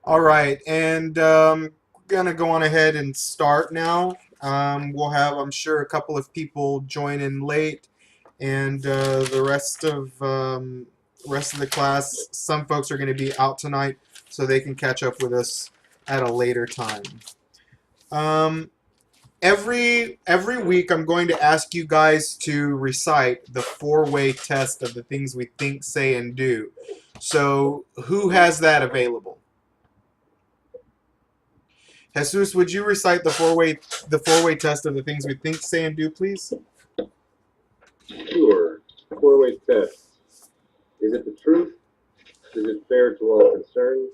All right, and we're gonna go on ahead and start now. We'll have, I'm sure, a couple of people join in late, and the rest of the class. Some folks are going to be out tonight, so they can catch up with us at a later time. Um, every week, I'm going to ask you guys to recite the four-way test of the things we think, say, and do. So, who has that available? Jesus, would you recite the four-way test of the things we think, say, and do, please? Sure. Four-way test. Is it the truth? Is it fair to all concerned?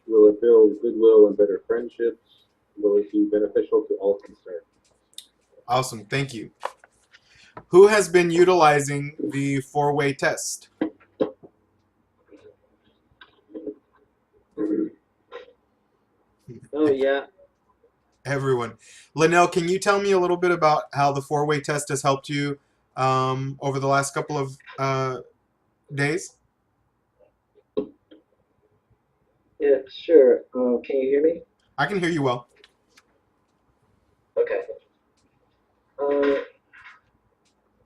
Will it build goodwill and better friendships? Will it be beneficial to all concerned? Awesome, thank you. Who has been utilizing the four-way test? Oh yeah. Everyone. Linnell, can you tell me a little bit about how the four-way test has helped you over the last couple of days? Yeah, sure. Can you hear me? I can hear you well. Okay.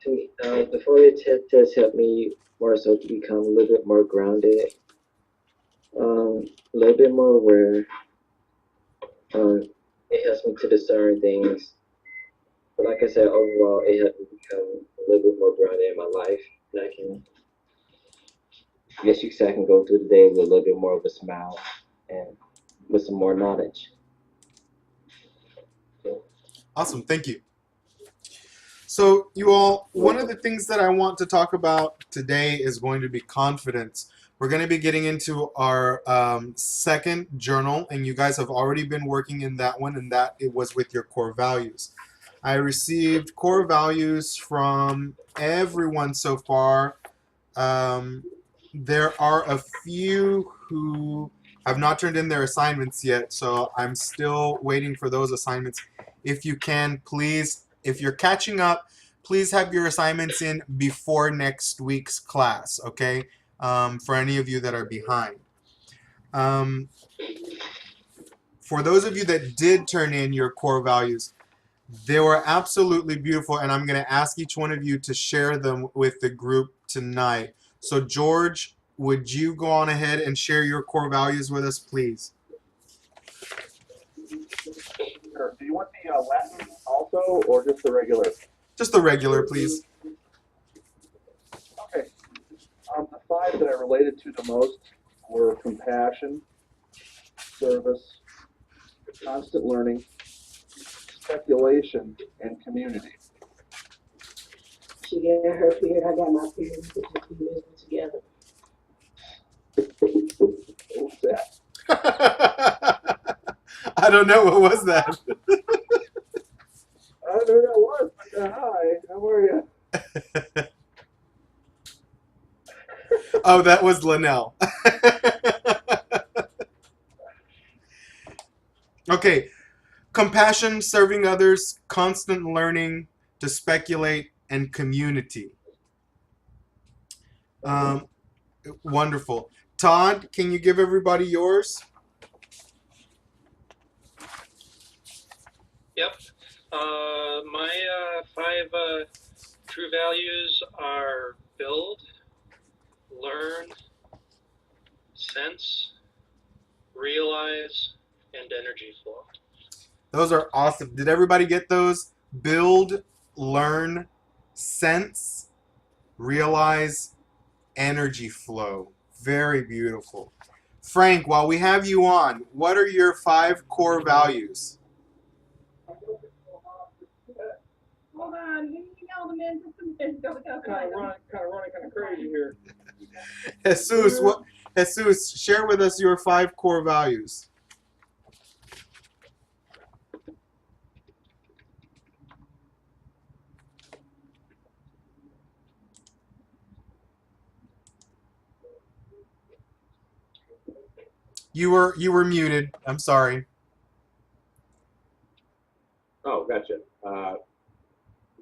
To me, the Fourier test helped me more so to become a little bit more grounded, a little bit more aware. It helps me to discern things. But like I said, overall, it helped me become a little bit more grounded in my life. And I guess you could say I can go through the day with a little bit more of a smile and with some more knowledge. Awesome, thank you. So, you all, one of the things that I want to talk about today is going to be confidence. We're going to be getting into our second journal, and you guys have already been working in that one, and that it was with your core values. I received core values from everyone so far. There are a few who have not turned in their assignments yet, so I'm still waiting for those assignments. If you can, please, if you're catching up, please have your assignments in before next week's class, okay? For any of you that are behind. Um, for those of you that did turn in your core values, they were absolutely beautiful, and I'm going to ask each one of you to share them with the group tonight. So, George, would you go on ahead and share your core values with us, please? Sure. Do you want the Latin also, or just the regular? Just the regular, please. Okay. The five that I related to the most were compassion, service, constant learning, speculation, and community. She got her period, I got my period. We just be living together. What was that? I don't know. What was that? I don't know who that was, but hi, how are you? Oh, that was Linnell. Okay. Compassion, serving others, constant learning, to speculate, and community. Um, Wonderful. Todd, can you give everybody yours? Yep. My five true values are build, learn, sense, realize, and energy flow. Those are awesome. Did everybody get those? Build, learn, sense, realize, energy flow. Very beautiful. Frank, while we have you on, what are your five core values? Hold on, you know the man just a minute. Go. Kind of running, kind of crazy here. Jesus, share with us your five core values. You were muted. I'm sorry. Oh, gotcha.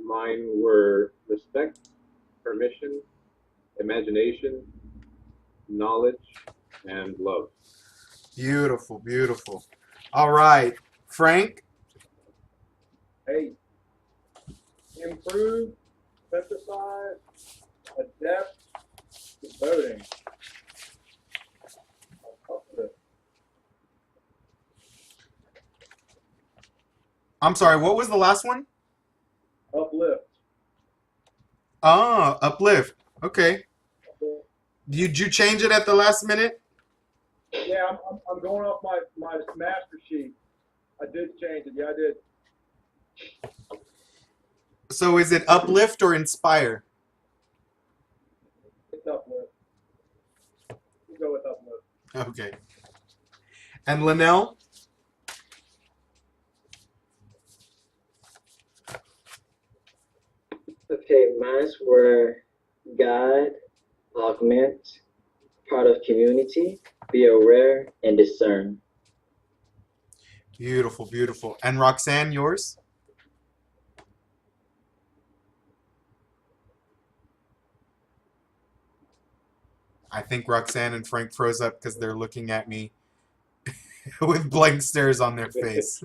Mine were respect, permission, imagination, knowledge, and love. Beautiful, beautiful. All right, Frank. Hey, improve, synthesize, adapt to voting. Uplift. I'm sorry. What was the last one? Uplift. Ah, uplift. Okay. Did you change it at the last minute? Yeah, I'm going off my master sheet. I did change it. Yeah, I did. So is it uplift or inspire? It's uplift. We'll go with uplift. Okay. And Linnell? Okay, mine were guide, augment, part of community, be aware, and discern. Beautiful, beautiful. And Roxanne, yours? I think Roxanne and Frank froze up because they're looking at me with blank stares on their face.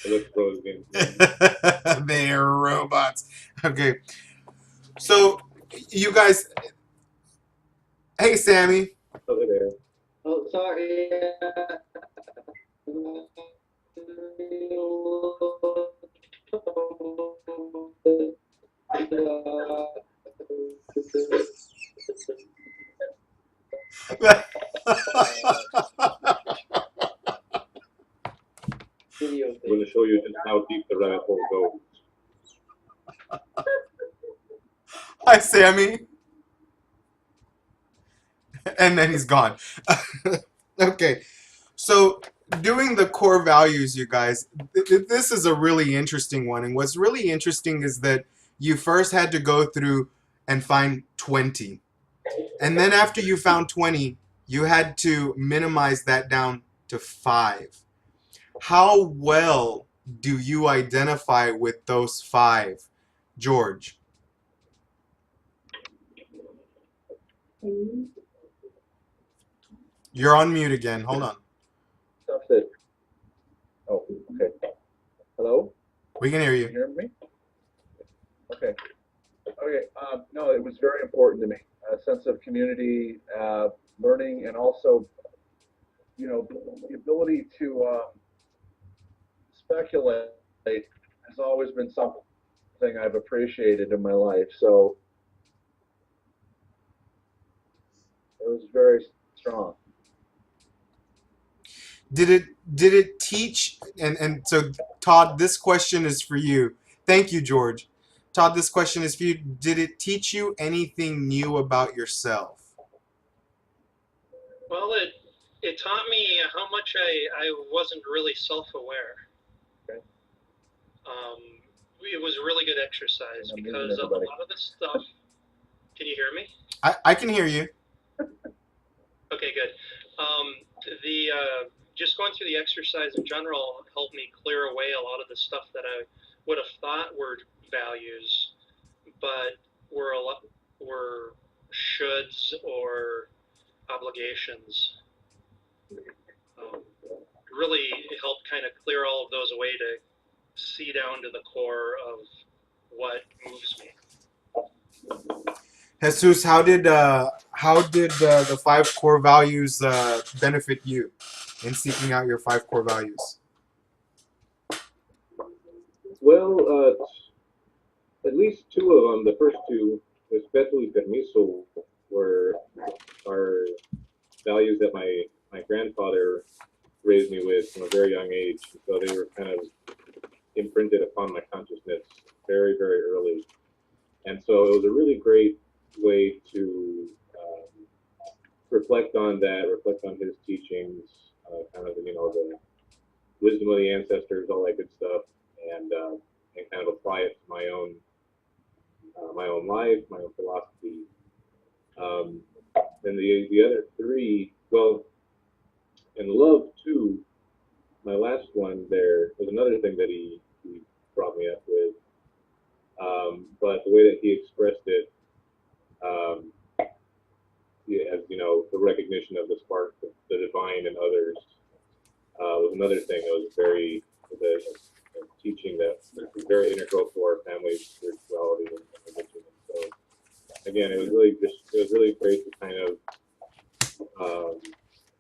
It looks frozen. They're robots. Okay. So, you guys. Hey, Sammy. Over there. Oh, sorry. Video I'm going to show you just how deep the rabbit hole goes. Hi, Sammy. And then he's gone. Okay. So, doing the core values, you guys, this is a really interesting one. And what's really interesting is that you first had to go through and find 20. And then after you found 20, you had to minimize that down to 5. How well do you identify with those 5, George? You're on mute again. Hold on. Stuff that. Oh, okay. Hello? We can hear Can you you. hear me? Okay. Okay. No, it was very important to me. A sense of community, learning, and also, the ability to speculate has always been something I've appreciated in my life. So it was very strong. Did it teach and so Todd, this question is for you. Thank you, George. Todd, this question is for you. Did it teach you anything new about yourself? Well, it taught me how much I wasn't really self-aware. Okay. It was a really good exercise And I'm because muting a everybody. lot of the stuff. Can you hear me? I can hear you. Okay, good. The just going through the exercise in general helped me clear away a lot of the stuff that I would have thought were values, but were shoulds or obligations. Really helped kind of clear all of those away to see down to the core of what moves me. Jesus, how did the 5 core values benefit you in seeking out your 5 core values? Well, at least 2 of them, the first 2, especially permiso, are values that my grandfather raised me with from a very young age. So they were kind of imprinted upon my consciousness very, very early. And so it was a really great way to reflect on that, reflect on his teachings, kind of, the wisdom of the ancestors, all that good stuff, and kind of apply it to my own life, my own philosophy. And the other 3, well, and love too. My last one there was another thing that he brought me up with, but the way that he expressed it, as the recognition of the spark, the divine in others was another thing that was a teaching that is very integral to our family's spirituality and religion. And so again, it was really great to kind of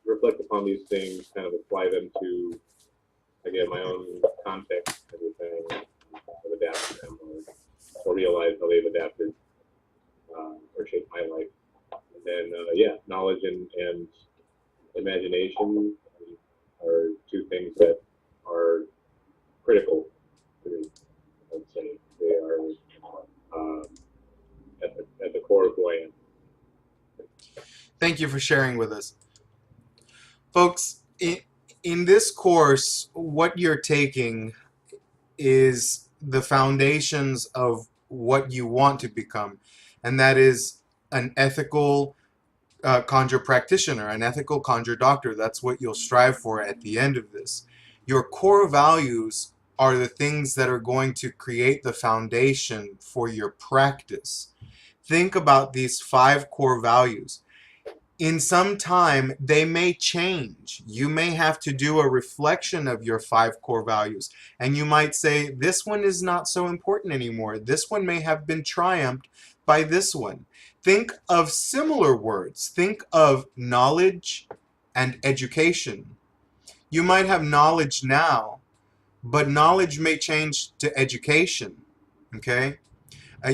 reflect upon these things, kind of apply them to again my own context, everything, have adapted them or realize how they've adapted or shaped my life. And then knowledge and imagination are two things that are critical to me. I would say they are at the core of who I am. Thank you for sharing with us. Folks, in this course, what you're taking is the foundations of what you want to become, and that is an ethical conjure practitioner, an ethical conjure doctor. That's what you'll strive for at the end of this. Your core values are the things that are going to create the foundation for your practice. Think about these 5 core values. In some time, they may change. You may have to do a reflection of your 5 core values. And you might say, this one is not so important anymore. This one may have been triumphed by this one. Think of similar words. Think of knowledge and education. You might have knowledge now, but knowledge may change to education. Okay?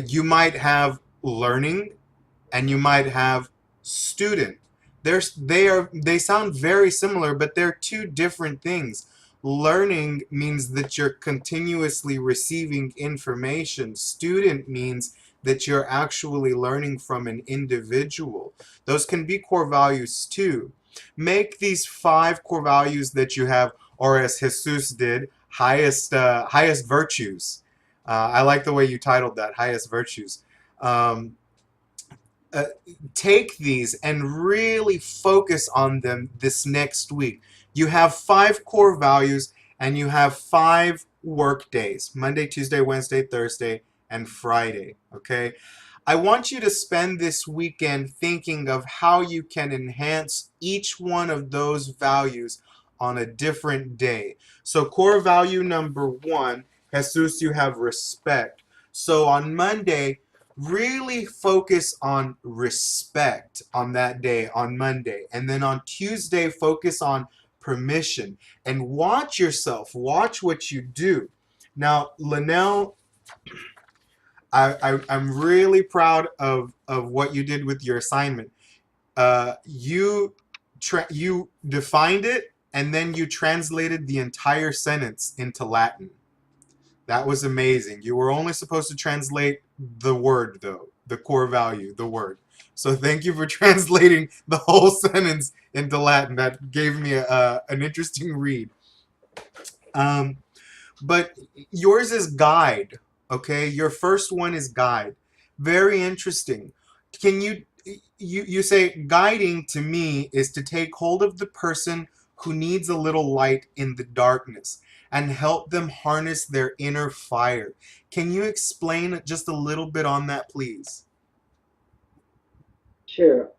You might have learning, and you might have student. They sound very similar, but they're 2 different things. Learning means that you're continuously receiving information. Student means that you're actually learning from an individual. Those can be core values too. Make these 5 core values that you have, or as Jesus did, highest virtues. I like the way you titled that, highest virtues. Um, Take these and really focus on them this next week. You have 5 core values and you have 5 work days: Monday, Tuesday, Wednesday, Thursday, and Friday. Okay? I want you to spend this weekend thinking of how you can enhance each one of those values on a different day. So core value number 1, Jesus, you have respect. So on Monday, really focus on respect on that day, on Monday. And then on Tuesday, focus on permission. And watch yourself. Watch what you do. Now, Linnell, I'm really proud of what you did with your assignment. You defined it, and then you translated the entire sentence into Latin. That was amazing. You were only supposed to translate the word, though, the core value, the word. So thank you for translating the whole sentence into Latin. That gave me an interesting read. But yours is guide, okay? Your first one is guide. Very interesting. Can you say guiding to me is to take hold of the person who needs a little light in the darkness and help them harness their inner fire. Can you explain just a little bit on that, please? Sure.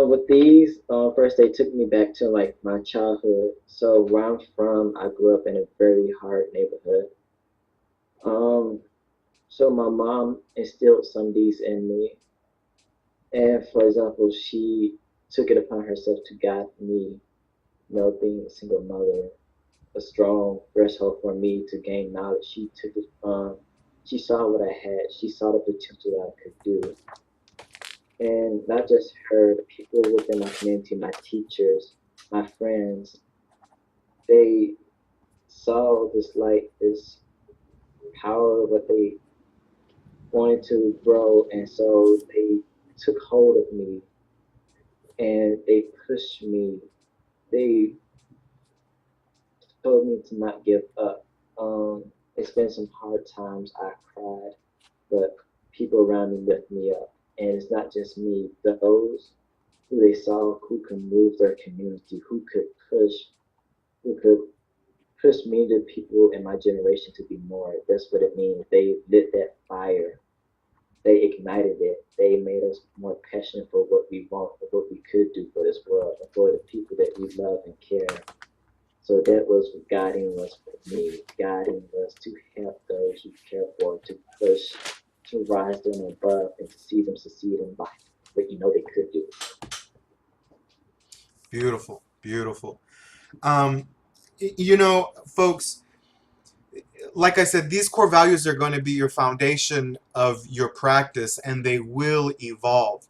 With these, first they took me back to like my childhood. So where I'm from, I grew up in a very hard neighborhood. Um, so my mom instilled some of these in me, and for example, she took it upon herself to guide me. Being a single mother, a strong threshold for me to gain knowledge. She took it. She saw what I had. She saw the potential that I could do. And not just her, the people within my community, my teachers, my friends, they saw this light, this power, what they wanted to grow, and so they took hold of me and they pushed me. They told me to not give up. It's been some hard times. I cried, but people around me lift me up. And it's not just me, those who they saw who can move their community, who could push me to people in my generation to be more. That's what it means. They lit that fire they ignited it. They made us more passionate for what we want, for what we could do for this world, and for the people that we love and care. So that was guiding us for me, guiding us to help those we care for, to push, to rise them above, and to see them succeed in life. But you know they could do. Beautiful, beautiful. Um, you know, folks, like I said, these core values are going to be your foundation of your practice, and they will evolve.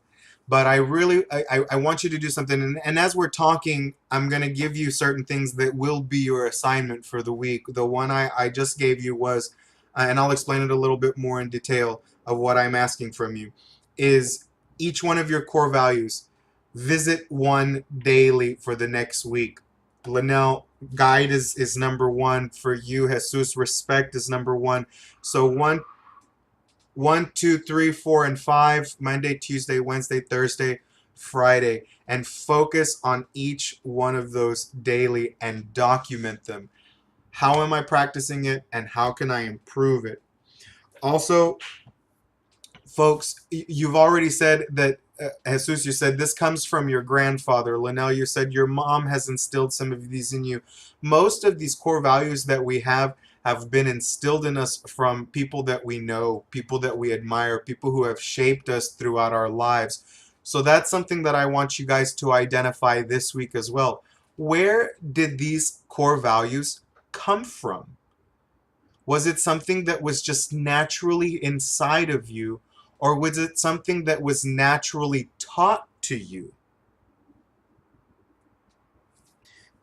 But I want you to do something. And as we're talking, I'm going to give you certain things that will be your assignment for the week. The one I just gave you was, and I'll explain it a little bit more in detail of what I'm asking from you, is each one of your core values. Visit one daily for the next week. Linnell, guide is number one for you. Jesus, respect is number one. So one, two, three, four, and five, Monday, Tuesday, Wednesday, Thursday, Friday, and focus on each one of those daily and document them. How am I practicing it, and how can I improve it? Also, folks, you've already said that, Jesus, you said this comes from your grandfather. Linnell, you said your mom has instilled some of these in you. Most of these core values that we have been instilled in us from people that we know, people that we admire, people who have shaped us throughout our lives. So that's something that I want you guys to identify this week as well. Where did these core values come from? Was it something that was just naturally inside of you, or was it something that was naturally taught to you?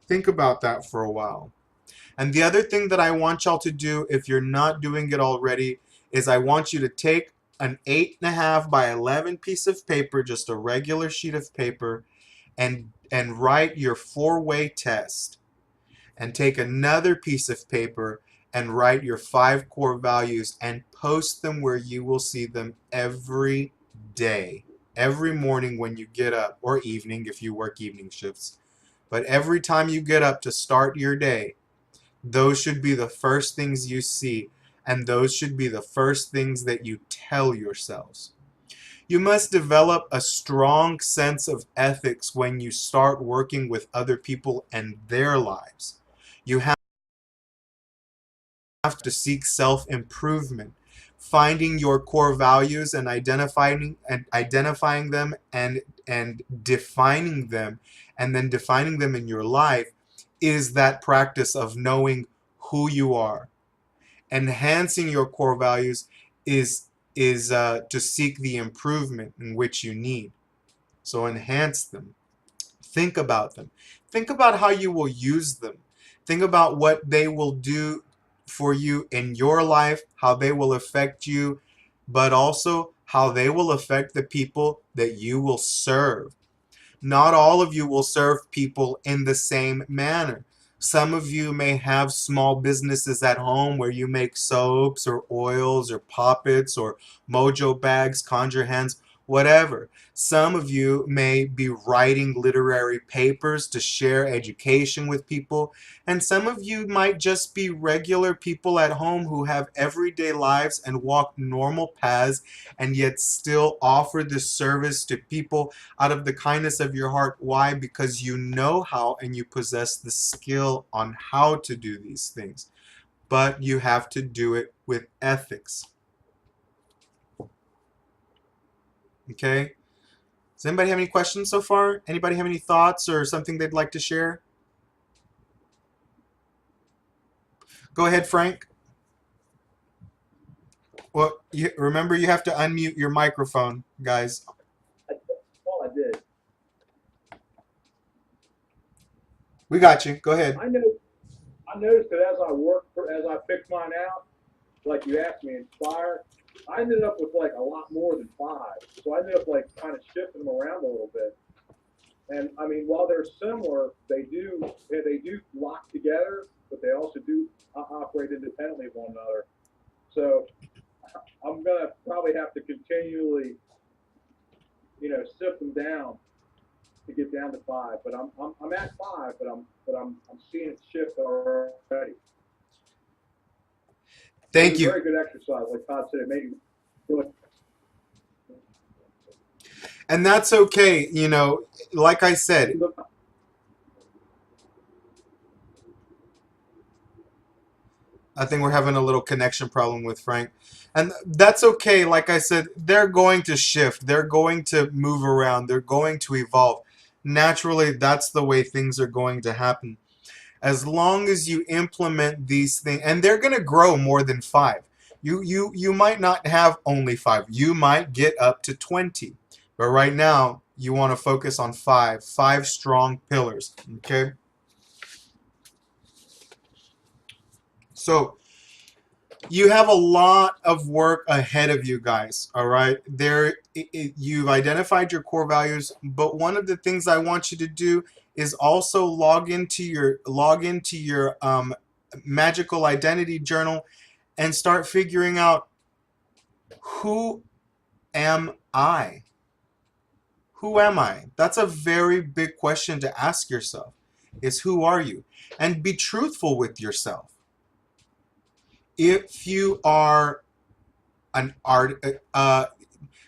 Think about that for a while. And the other thing that I want y'all to do, if you're not doing it already, is I want you to take an 8.5 by 11 piece of paper, just a regular sheet of paper, and write your four-way test. And take another piece of paper and write your 5 core values and post them where you will see them every day. Every morning when you get up, or evening if you work evening shifts. But every time you get up to start your day, those should be the first things you see, and those should be the first things that you tell yourselves. You must develop a strong sense of ethics when you start working with other people and their lives. You have to seek self-improvement, finding your core values and identifying them and defining them, and then defining them in your life is that practice of knowing who you are. Enhancing your core values is to seek the improvement in which you need. So enhance them. Think about them. Think about how you will use them. Think about what they will do for you in your life, how they will affect you, but also how they will affect the people that you will serve. Not all of you will serve people in the same manner. Some of you may have small businesses at home where you make soaps or oils or poppets or mojo bags, conjure hands, whatever. Some of you may be writing literary papers to share education with people. And some of you might just be regular people at home who have everyday lives and walk normal paths and yet still offer this service to people out of the kindness of your heart. Why? Because you know how and you possess the skill on how to do these things. But you have to do it with ethics. Okay? Does anybody have any questions so far? Anybody have any thoughts or something they'd like to share? Go ahead, Frank. Well, remember you have to unmute your microphone, guys. All I did. We got you. Go ahead. I noticed that as I picked mine out, like you asked me, Inspire, I ended up with like a lot more than 5. So I ended up like kind of shifting them around a little bit. And I mean, while they're similar, they do lock together, but they also do operate independently of one another. So I'm gonna probably have to continually, sift them down to get down to 5. But I'm at 5, but I'm seeing it shift already. Thank It was you. a very good exercise, like Todd said. It made me feel like And that's okay. You know, like I said, I think we're having a little connection problem with Frank. And that's okay. Like I said, they're going to shift. They're going to move around. They're going to evolve. Naturally, that's the way things are going to happen. As long as you implement these things, and they're going to grow more than 5. You might not have only 5. You might get up to 20. But right now, you want to focus on 5 strong pillars, okay? So, you have a lot of work ahead of you guys, all right? You've identified your core values, but one of the things I want you to do is also log into your magical identity journal and start figuring out, who am I? Who am I? That's a very big question to ask yourself, is who are you? And be truthful with yourself. If you are an art,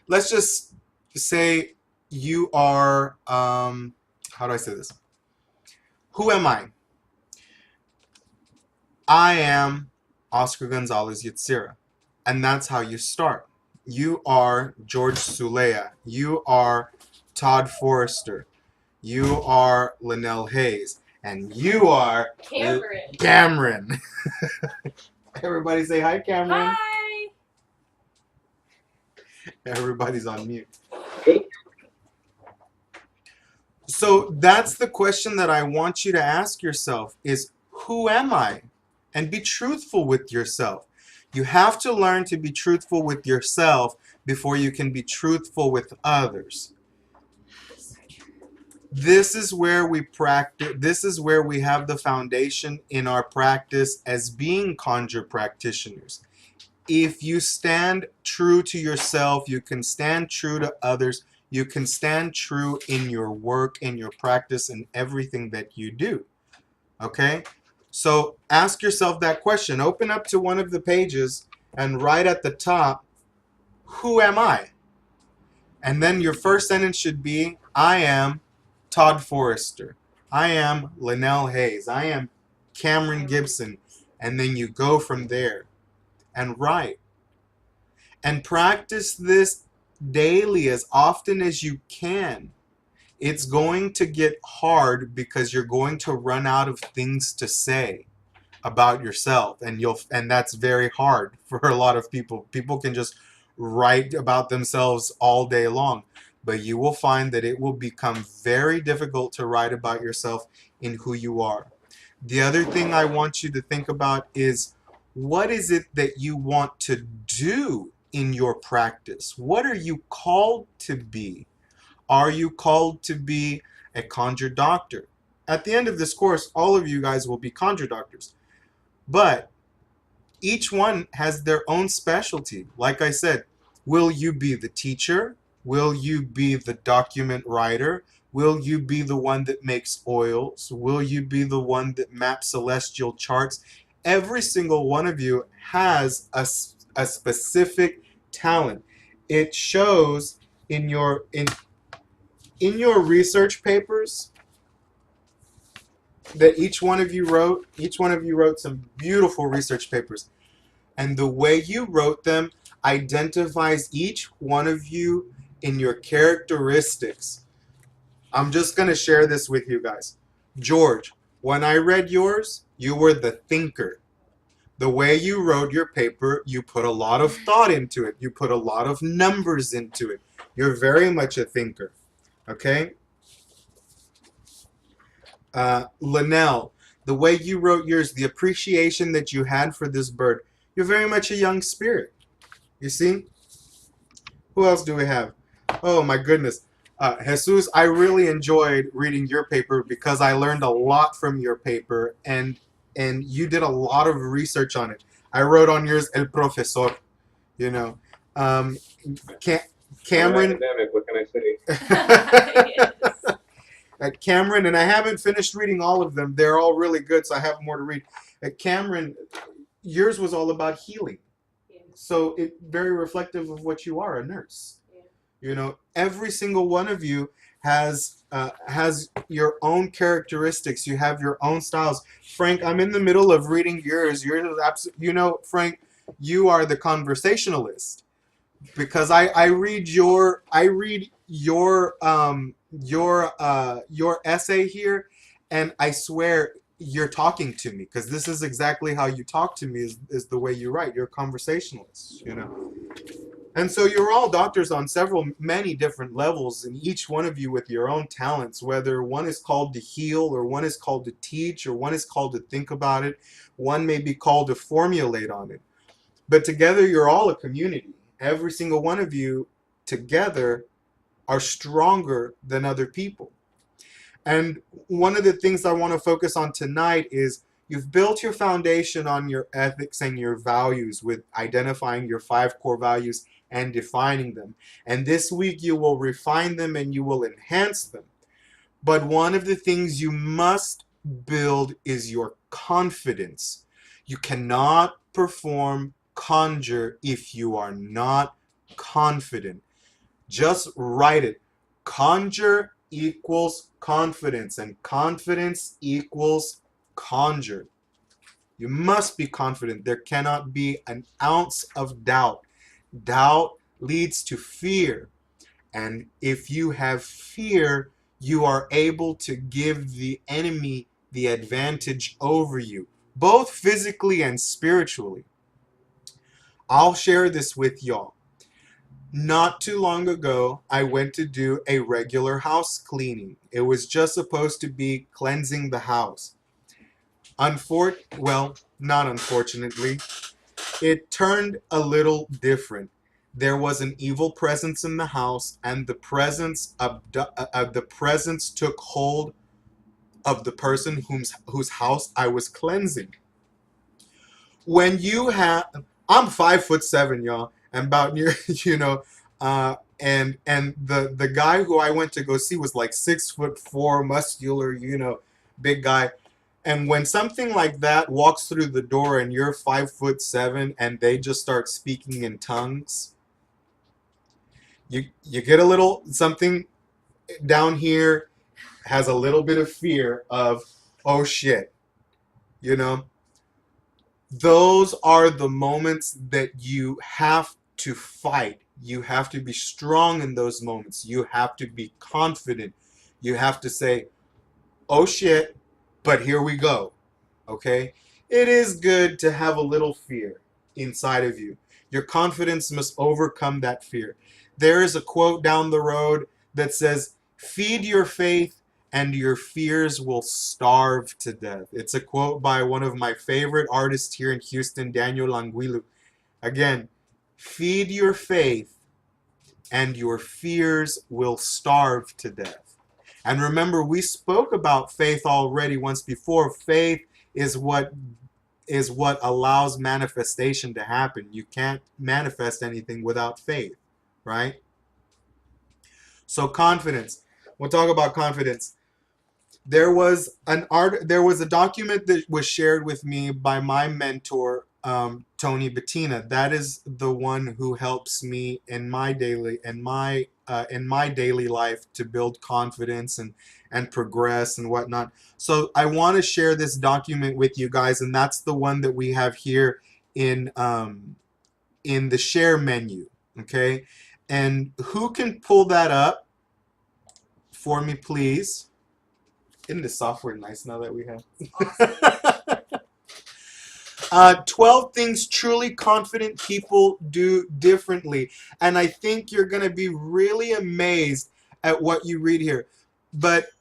let's just say you are, how do I say this? Who am I? I am Oscar Gonzalez Yitzira. And that's how you start. You are George Sulea. You are Todd Forrester. You are Linnell Hayes. And you are Cameron. Everybody say hi, Cameron. Hi. Everybody's on mute. Hey. So that's the question that I want you to ask yourself is, who am I? And be truthful with yourself. You have to learn to be truthful with yourself before you can be truthful with others. This is where we practice. This is where we have the foundation in our practice as being conjure practitioners. If you stand true to yourself, you can stand true to others. You can stand true in your work, in your practice, and everything that you do. Okay? So ask yourself that question. Open up to one of the pages and right at the top, who am I? And then your first sentence should be, I am Todd Forrester. I am Linnell Hayes. I am Cameron Gibson. And then you go from there and write. And practice this daily as often as you can. It's going to get hard because you're going to run out of things to say about yourself, and that's very hard for a lot of people. People can just write about themselves all day long, but you will find that it will become very difficult to write about yourself in who you are. The other thing I want you to think about is, what is it that you want to do in your practice? What are you called to be? Are you called to be a conjure doctor? At the end of this course, all of you guys will be conjure doctors. But each one has their own specialty. Like I said, will you be the teacher? Will you be the document writer? Will you be the one that makes oils? Will you be the one that maps celestial charts? Every single one of you has a specific talent. It shows in your research papers that each one of you wrote some beautiful research papers. And the way you wrote them identifies each one of you in your characteristics. I'm just going to share this with you guys. George, when I read yours, you were the thinker. The way you wrote your paper, you put a lot of thought into it. You put a lot of numbers into it. You're very much a thinker. Okay? Linnell, the way you wrote yours, the appreciation that you had for this bird, you're very much a young spirit. You see? Who else do we have? Oh my goodness. Jesus, I really enjoyed reading your paper because I learned a lot from your paper, and you did a lot of research on it. I wrote on yours, El Profesor, you know. Cameron. What can I say? At Cameron, and I haven't finished reading all of them. They're all really good, so I have more to read. At Cameron, yours was all about healing. Yeah. So it's very reflective of what you are, a nurse. Yeah. You know, every single one of you has your own characteristics. You have your own styles. Frank, I'm in the middle of reading yours. Yours is absolutely, you know, Frank, you are the conversationalist because I read your essay here, and I swear you're talking to me because this is exactly how you talk to me is the way you write. You're a conversationalist, you know. And so you're all doctors on many different levels, and each one of you with your own talents, whether one is called to heal, or one is called to teach, or one is called to think about it, one may be called to formulate on it. But together, you're all a community. Every single one of you together are stronger than other people. And one of the things I want to focus on tonight is you've built your foundation on your ethics and your values with identifying your 5 core values and defining them. And this week you will refine them and you will enhance them. But one of the things you must build is your confidence. You cannot perform conjure if you are not confident. Just write it. Conjure equals confidence, and confidence equals conjure. You must be confident. There cannot be an ounce of doubt. Doubt leads to fear. And if you have fear, you are able to give the enemy the advantage over you, both physically and spiritually. I'll share this with y'all. Not too long ago, I went to do a regular house cleaning. It was just supposed to be cleansing the house. Well, not unfortunately, it turned a little different. There was an evil presence in the house, and the presence took hold of the person whose house I was cleansing. When you have, I'm 5'7", y'all, and about near, you know, and the guy who I went to go see was like 6'4", muscular, you know, big guy. And when something like that walks through the door and you're 5'7" and they just start speaking in tongues, you get a little something down here has a little bit of fear of, oh shit, you know. Those are the moments that you have to fight. You have to be strong in those moments. You have to be confident. You have to say, oh shit, but here we go. Okay? It is good to have a little fear inside of you. Your confidence must overcome that fear. There is a quote down the road that says, feed your faith and your fears will starve to death. It's a quote by one of my favorite artists here in Houston, Daniel Anguilu. Again, feed your faith and your fears will starve to death. And remember, we spoke about faith already once before. Faith is what allows manifestation to happen. You can't manifest anything without faith, right? So confidence. We'll talk about confidence. There was a document that was shared with me by my mentor, Tony Bettina. That is the one who helps me in my daily life to build confidence and progress and whatnot. So I want to share this document with you guys, and that's the one that we have here in the share menu. Okay, and who can pull that up for me, please? Isn't the software nice now that we have? 12 things truly confident people do differently. And I think you're going to be really amazed at what you read here. But,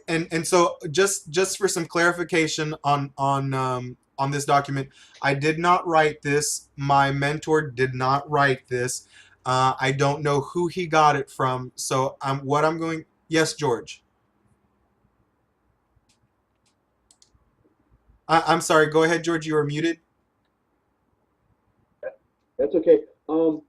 and so just for some clarification on this document, I did not write this. My mentor did not write this. I don't know who he got it from. So yes, George. I'm sorry. Go ahead, George. You are muted. That's okay. I'm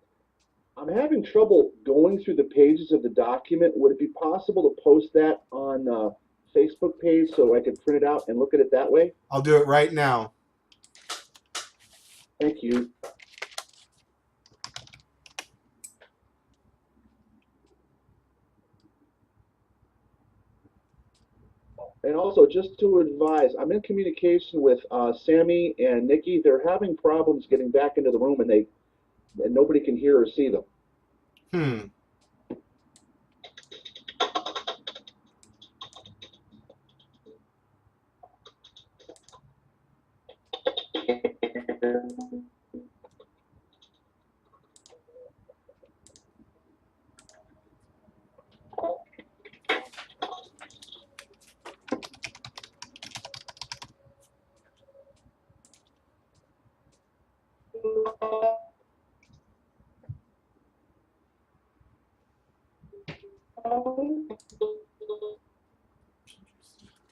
having trouble going through the pages of the document. Would it be possible to post that on Facebook page so I could print it out and look at it that way? I'll do it right now. Thank you. And also, just to advise, I'm in communication with Sammy and Nikki. They're having problems getting back into the room, and nobody can hear or see them. Hmm.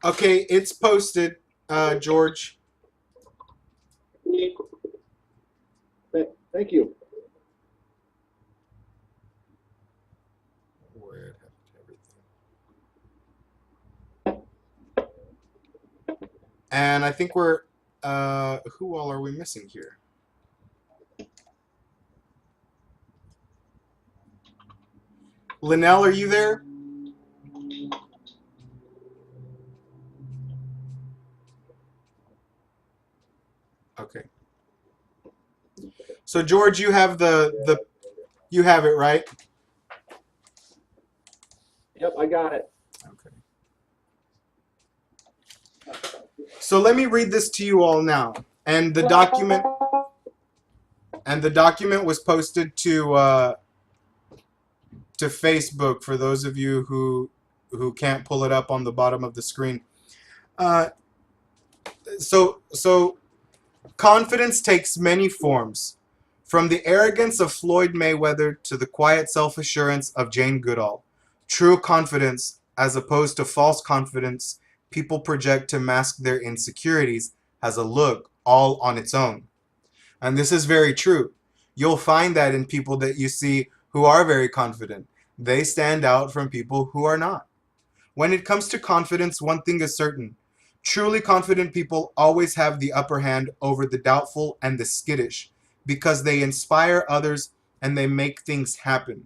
Okay, it's posted, George. Thank you. Where happened everything? And I think we're, who all are we missing here? Linnell, are you there? Okay. So George, you have you have it, right? Yep, I got it. Okay. So let me read this to you all now. And the document was posted to Facebook for those of you who can't pull it up on the bottom of the screen. So confidence takes many forms, from the arrogance of Floyd Mayweather to the quiet self-assurance of Jane Goodall. True confidence, as opposed to false confidence people project to mask their insecurities, has a look all on its own. And this is very true. You'll find that in people that you see who are very confident. They stand out from people who are not. When it comes to confidence, one thing is certain. Truly confident people always have the upper hand over the doubtful and the skittish because they inspire others and they make things happen.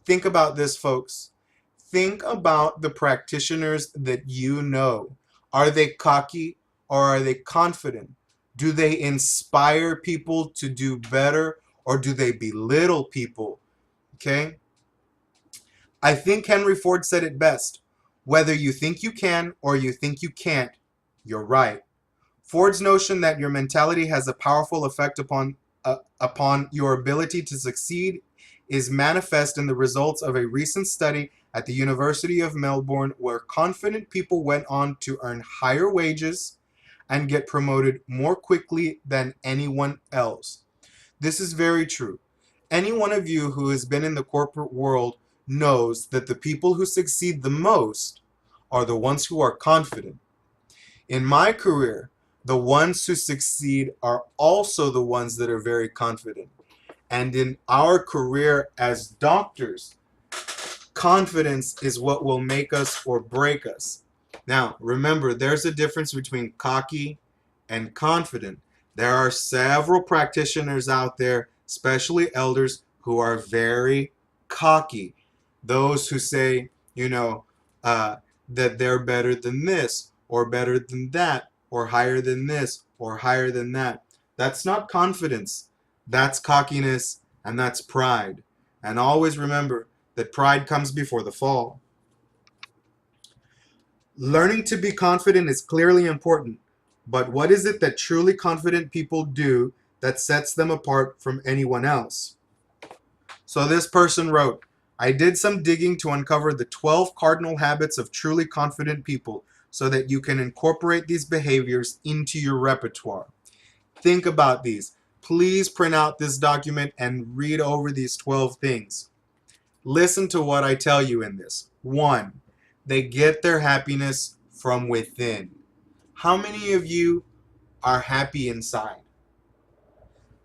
Think about this, folks. Think about the practitioners that you know. Are they cocky or are they confident? Do they inspire people to do better or do they belittle people? Okay? I think Henry Ford said it best. Whether you think you can or you think you can't, you're right. Ford's notion that your mentality has a powerful effect upon your ability to succeed is manifest in the results of a recent study at the University of Melbourne, where confident people went on to earn higher wages and get promoted more quickly than anyone else. This is very true. Any one of you who has been in the corporate world knows that the people who succeed the most are the ones who are confident. In my career, the ones who succeed are also the ones that are very confident. And in our career as doctors, confidence is what will make us or break us. Now, remember, there's a difference between cocky and confident. There are several practitioners out there, especially elders, who are very cocky. Those who say, that they're better than this, or better than that, or higher than this, or higher than that. That's not confidence. That's cockiness, and that's pride. And always remember that pride comes before the fall. Learning to be confident is clearly important, but what is it that truly confident people do that sets them apart from anyone else? So this person wrote, I did some digging to uncover the 12 cardinal habits of truly confident people so that you can incorporate these behaviors into your repertoire. Think about these. Please print out this document and read over these 12 things. Listen to what I tell you in this. 1, they get their happiness from within. How many of you are happy inside?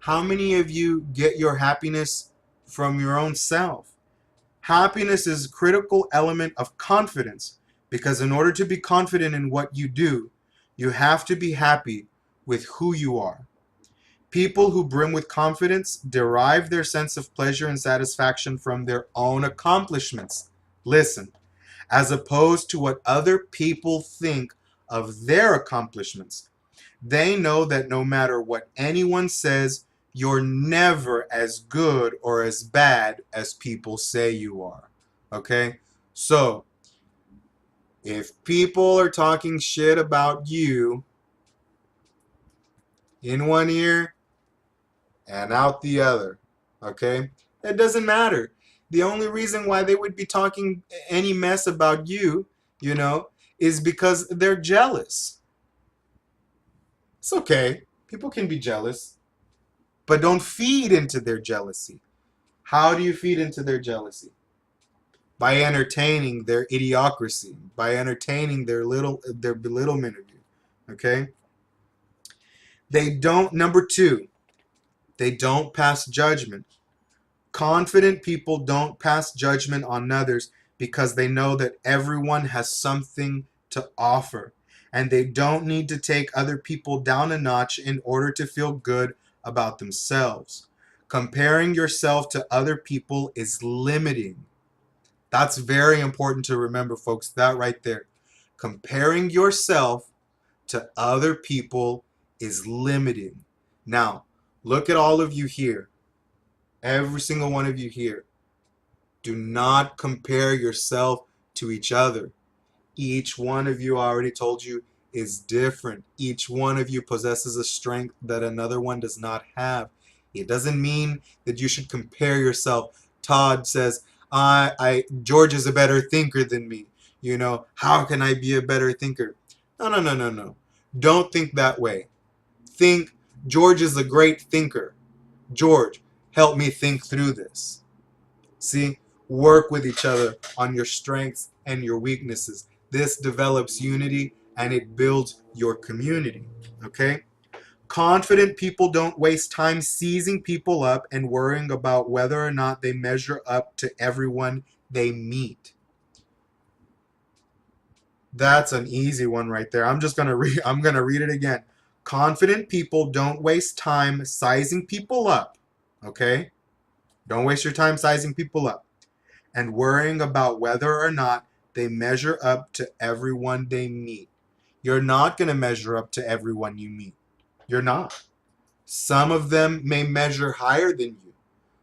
How many of you get your happiness from your own self? Happiness is a critical element of confidence because in order to be confident in what you do, you have to be happy with who you are. People who brim with confidence derive their sense of pleasure and satisfaction from their own accomplishments. Listen, as opposed to what other people think of their accomplishments. They know that no matter what anyone says, you're never as good or as bad as people say you are. Okay? So, if people are talking shit about you in one ear and out the other, okay? It doesn't matter. The only reason why they would be talking any mess about you, you know, is because they're jealous. It's okay. People can be jealous, but don't feed into their jealousy. How do you feed into their jealousy? By entertaining their idiocracy, by entertaining their belittlement of you. Okay? They don't, number two, they don't pass judgment. Confident people don't pass judgment on others because they know that everyone has something to offer. And they don't need to take other people down a notch in order to feel good about themselves. Comparing yourself to other people is limiting. That's very important to remember, folks. That right there. Comparing yourself to other people is limiting. Now, look at all of you here. Every single one of you here. Do not compare yourself to each other. Each one of you, I already told you, is different. Each one of you possesses a strength that another one does not have. It doesn't mean that you should compare yourself. Todd says, George is a better thinker than me. You know, how can I be a better thinker? No, no, no, no, no. Don't think that way. Think, George is a great thinker. George, help me think through this. See, work with each other on your strengths and your weaknesses. This develops unity and it builds your community. Okay? Confident people don't waste time seizing people up and worrying about whether or not they measure up to everyone they meet. That's an easy one right there. I'm gonna read it again. Confident people don't waste time sizing people up. Okay? Don't waste your time sizing people up and worrying about whether or not they measure up to everyone they meet. You're not going to measure up to everyone you meet. You're not. Some of them may measure higher than you.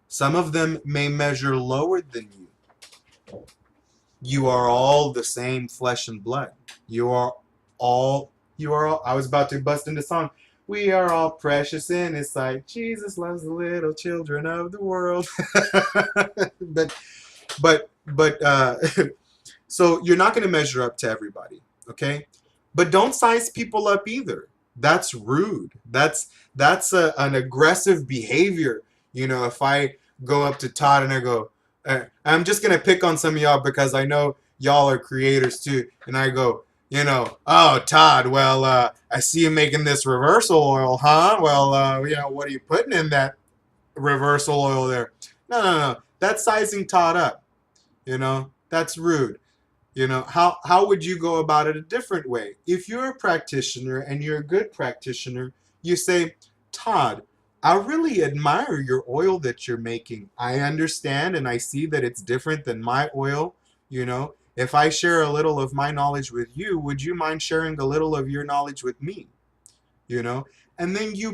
Some of them may measure lower than you. You are all the same flesh and blood. You are all, I was about to bust into song. We are all precious in his sight. Jesus loves the little children of the world. but so you're not going to measure up to everybody, okay? But don't size people up either. That's rude. That's an aggressive behavior. You know, if I go up to Todd and I go, I'm just going to pick on some of y'all because I know y'all are creators too. And I go, you know, oh, Todd, well, I see you making this reversal oil, huh? Well, you know, what are you putting in that reversal oil there? No. That's sizing Todd up. You know, that's rude. You know, how would you go about it a different way? If you're a practitioner and you're a good practitioner, you say, Todd, I really admire your oil that you're making. I understand and I see that it's different than my oil. You know, if I share a little of my knowledge with you, would you mind sharing a little of your knowledge with me? You know, and then you're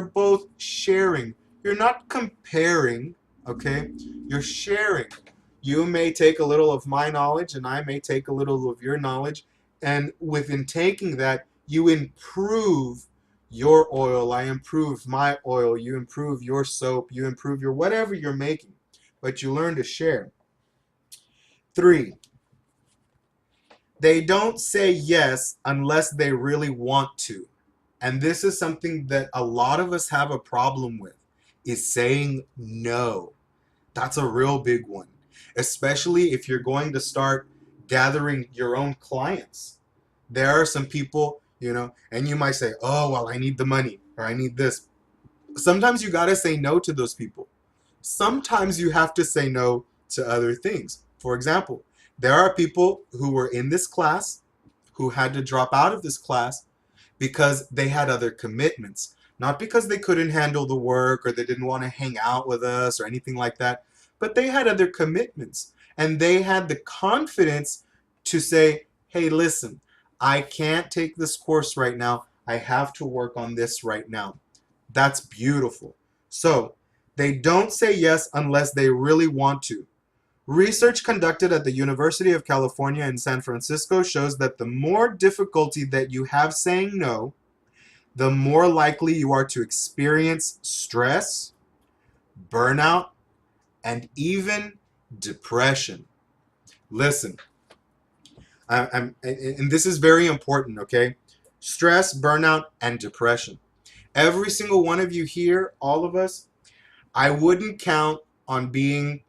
both sharing. You're not comparing, okay? You're sharing. You may take a little of my knowledge and I may take a little of your knowledge. And within taking that, you improve your oil. I improve my oil. You improve your soap. You improve your whatever you're making. But you learn to share. 3, they don't say yes unless they really want to. And this is something that a lot of us have a problem with, is saying no. That's a real big one, especially if you're going to start gathering your own clients. There are some people, you know, and you might say, oh, well, I need the money or I need this. Sometimes you got to say no to those people. Sometimes you have to say no to other things. For example, there are people who were in this class who had to drop out of this class because they had other commitments. Not because they couldn't handle the work or they didn't want to hang out with us or anything like that, but they had other commitments. And they had the confidence to say, hey, listen, I can't take this course right now. I have to work on this right now. That's beautiful. So they don't say yes unless they really want to. Research conducted at the University of California in San Francisco shows that the more difficulty that you have saying no, the more likely you are to experience stress, burnout, and even depression. Listen, and this is very important, okay? Stress, burnout, and depression. Every single one of you here, all of us, I wouldn't count on being,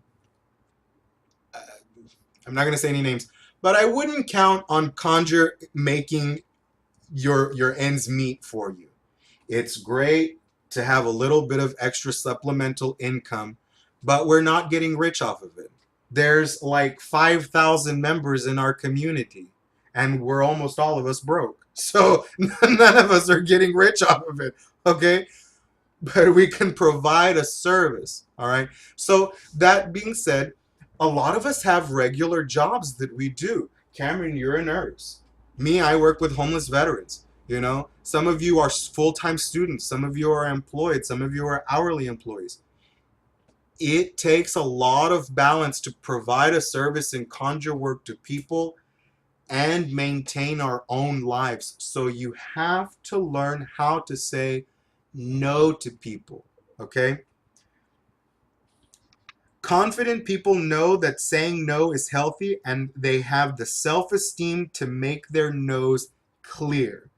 I'm not going to say any names, but I wouldn't count on Conjure making your ends meet for you. It's great to have a little bit of extra supplemental income, but we're not getting rich off of it. There's like 5,000 members in our community, and we're almost all of us broke. So none of us are getting rich off of it, okay? But we can provide a service, all right? So that being said, a lot of us have regular jobs that we do. Cameron, you're a nurse. Me, I work with homeless veterans. You know, some of you are full-time students, some of you are employed, some of you are hourly employees. It takes a lot of balance to provide a service and conjure work to people and maintain our own lives. So you have to learn how to say no to people, okay? Confident people know that saying no is healthy, and they have the self-esteem to make their no's clear.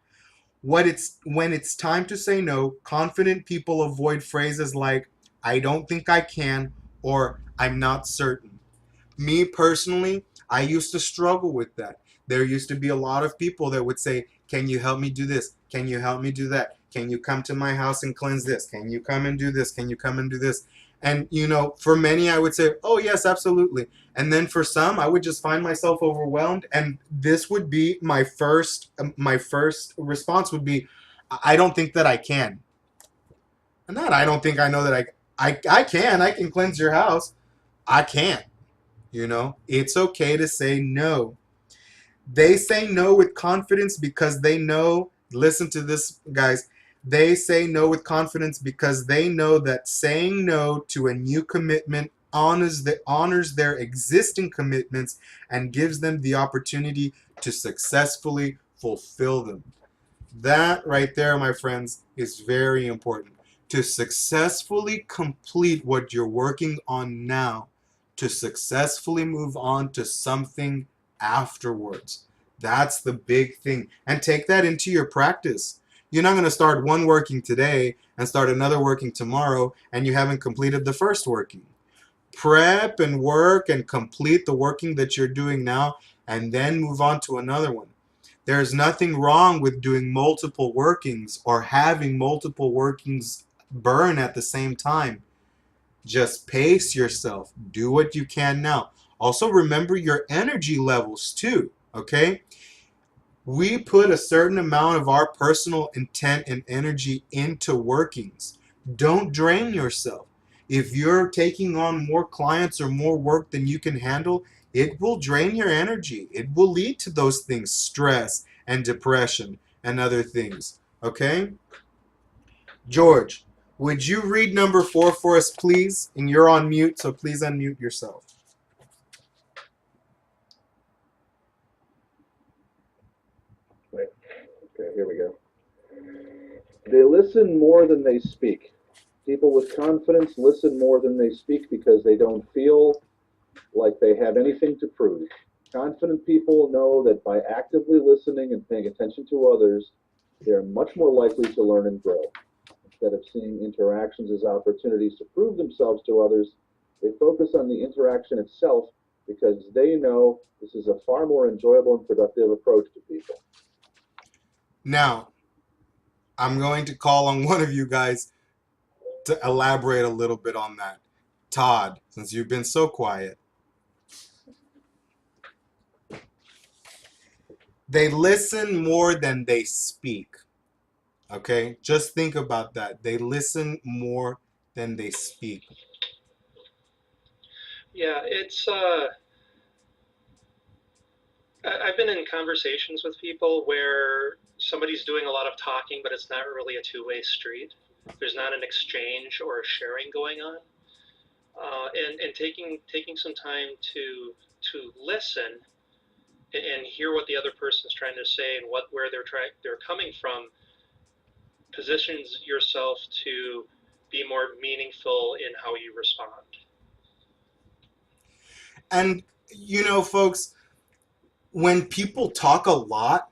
When it's time to say no, confident people avoid phrases like, I don't think I can, or I'm not certain. Me personally, I used to struggle with that. There used to be a lot of people that would say, can you help me do this? Can you help me do that? Can you come to my house and cleanse this? Can you come and do this? Can you come and do this? And, you know, for many, I would say, oh, yes, absolutely. And then for some, I would just find myself overwhelmed. And this would be my first response would be, I don't think that I can. And not, I don't think I know that I can cleanse your house. I can't. You know, it's okay to say no. They say no with confidence because they know, listen to this, guys. They say no with confidence because they know that saying no to a new commitment honors their existing commitments and gives them the opportunity to successfully fulfill them. That right there, my friends, is very important. To successfully complete what you're working on now, to successfully move on to something afterwards. That's the big thing. And take that into your practice. You're not going to start one working today and start another working tomorrow and you haven't completed the first working. Prep and work and complete the working that you're doing now and then move on to another one. There's nothing wrong with doing multiple workings or having multiple workings burn at the same time. Just pace yourself. Do what you can now. Also remember your energy levels too, okay? We put a certain amount of our personal intent and energy into workings. Don't drain yourself. If you're taking on more clients or more work than you can handle, it will drain your energy. It will lead to those things, stress and depression and other things, okay? George, would you read number 4 for us, please? And you're on mute, so please unmute yourself. Wait. Okay, here we go. They listen more than they speak. People with confidence listen more than they speak because they don't feel like they have anything to prove. Confident people know that by actively listening and paying attention to others, they're much more likely to learn and grow. Instead of seeing interactions as opportunities to prove themselves to others, they focus on the interaction itself because they know this is a far more enjoyable and productive approach to people. Now, I'm going to call on one of you guys to elaborate a little bit on that. Todd, since you've been so quiet. They listen more than they speak. Okay? Just think about that. They listen more than they speak. Yeah, it's I've been in conversations with people where somebody's doing a lot of talking, but it's not really a two-way street. There's not an exchange or a sharing going on, and taking some time to listen and hear what the other person's trying to say and where they're coming from positions yourself to be more meaningful in how you respond. And you know, folks, when people talk a lot,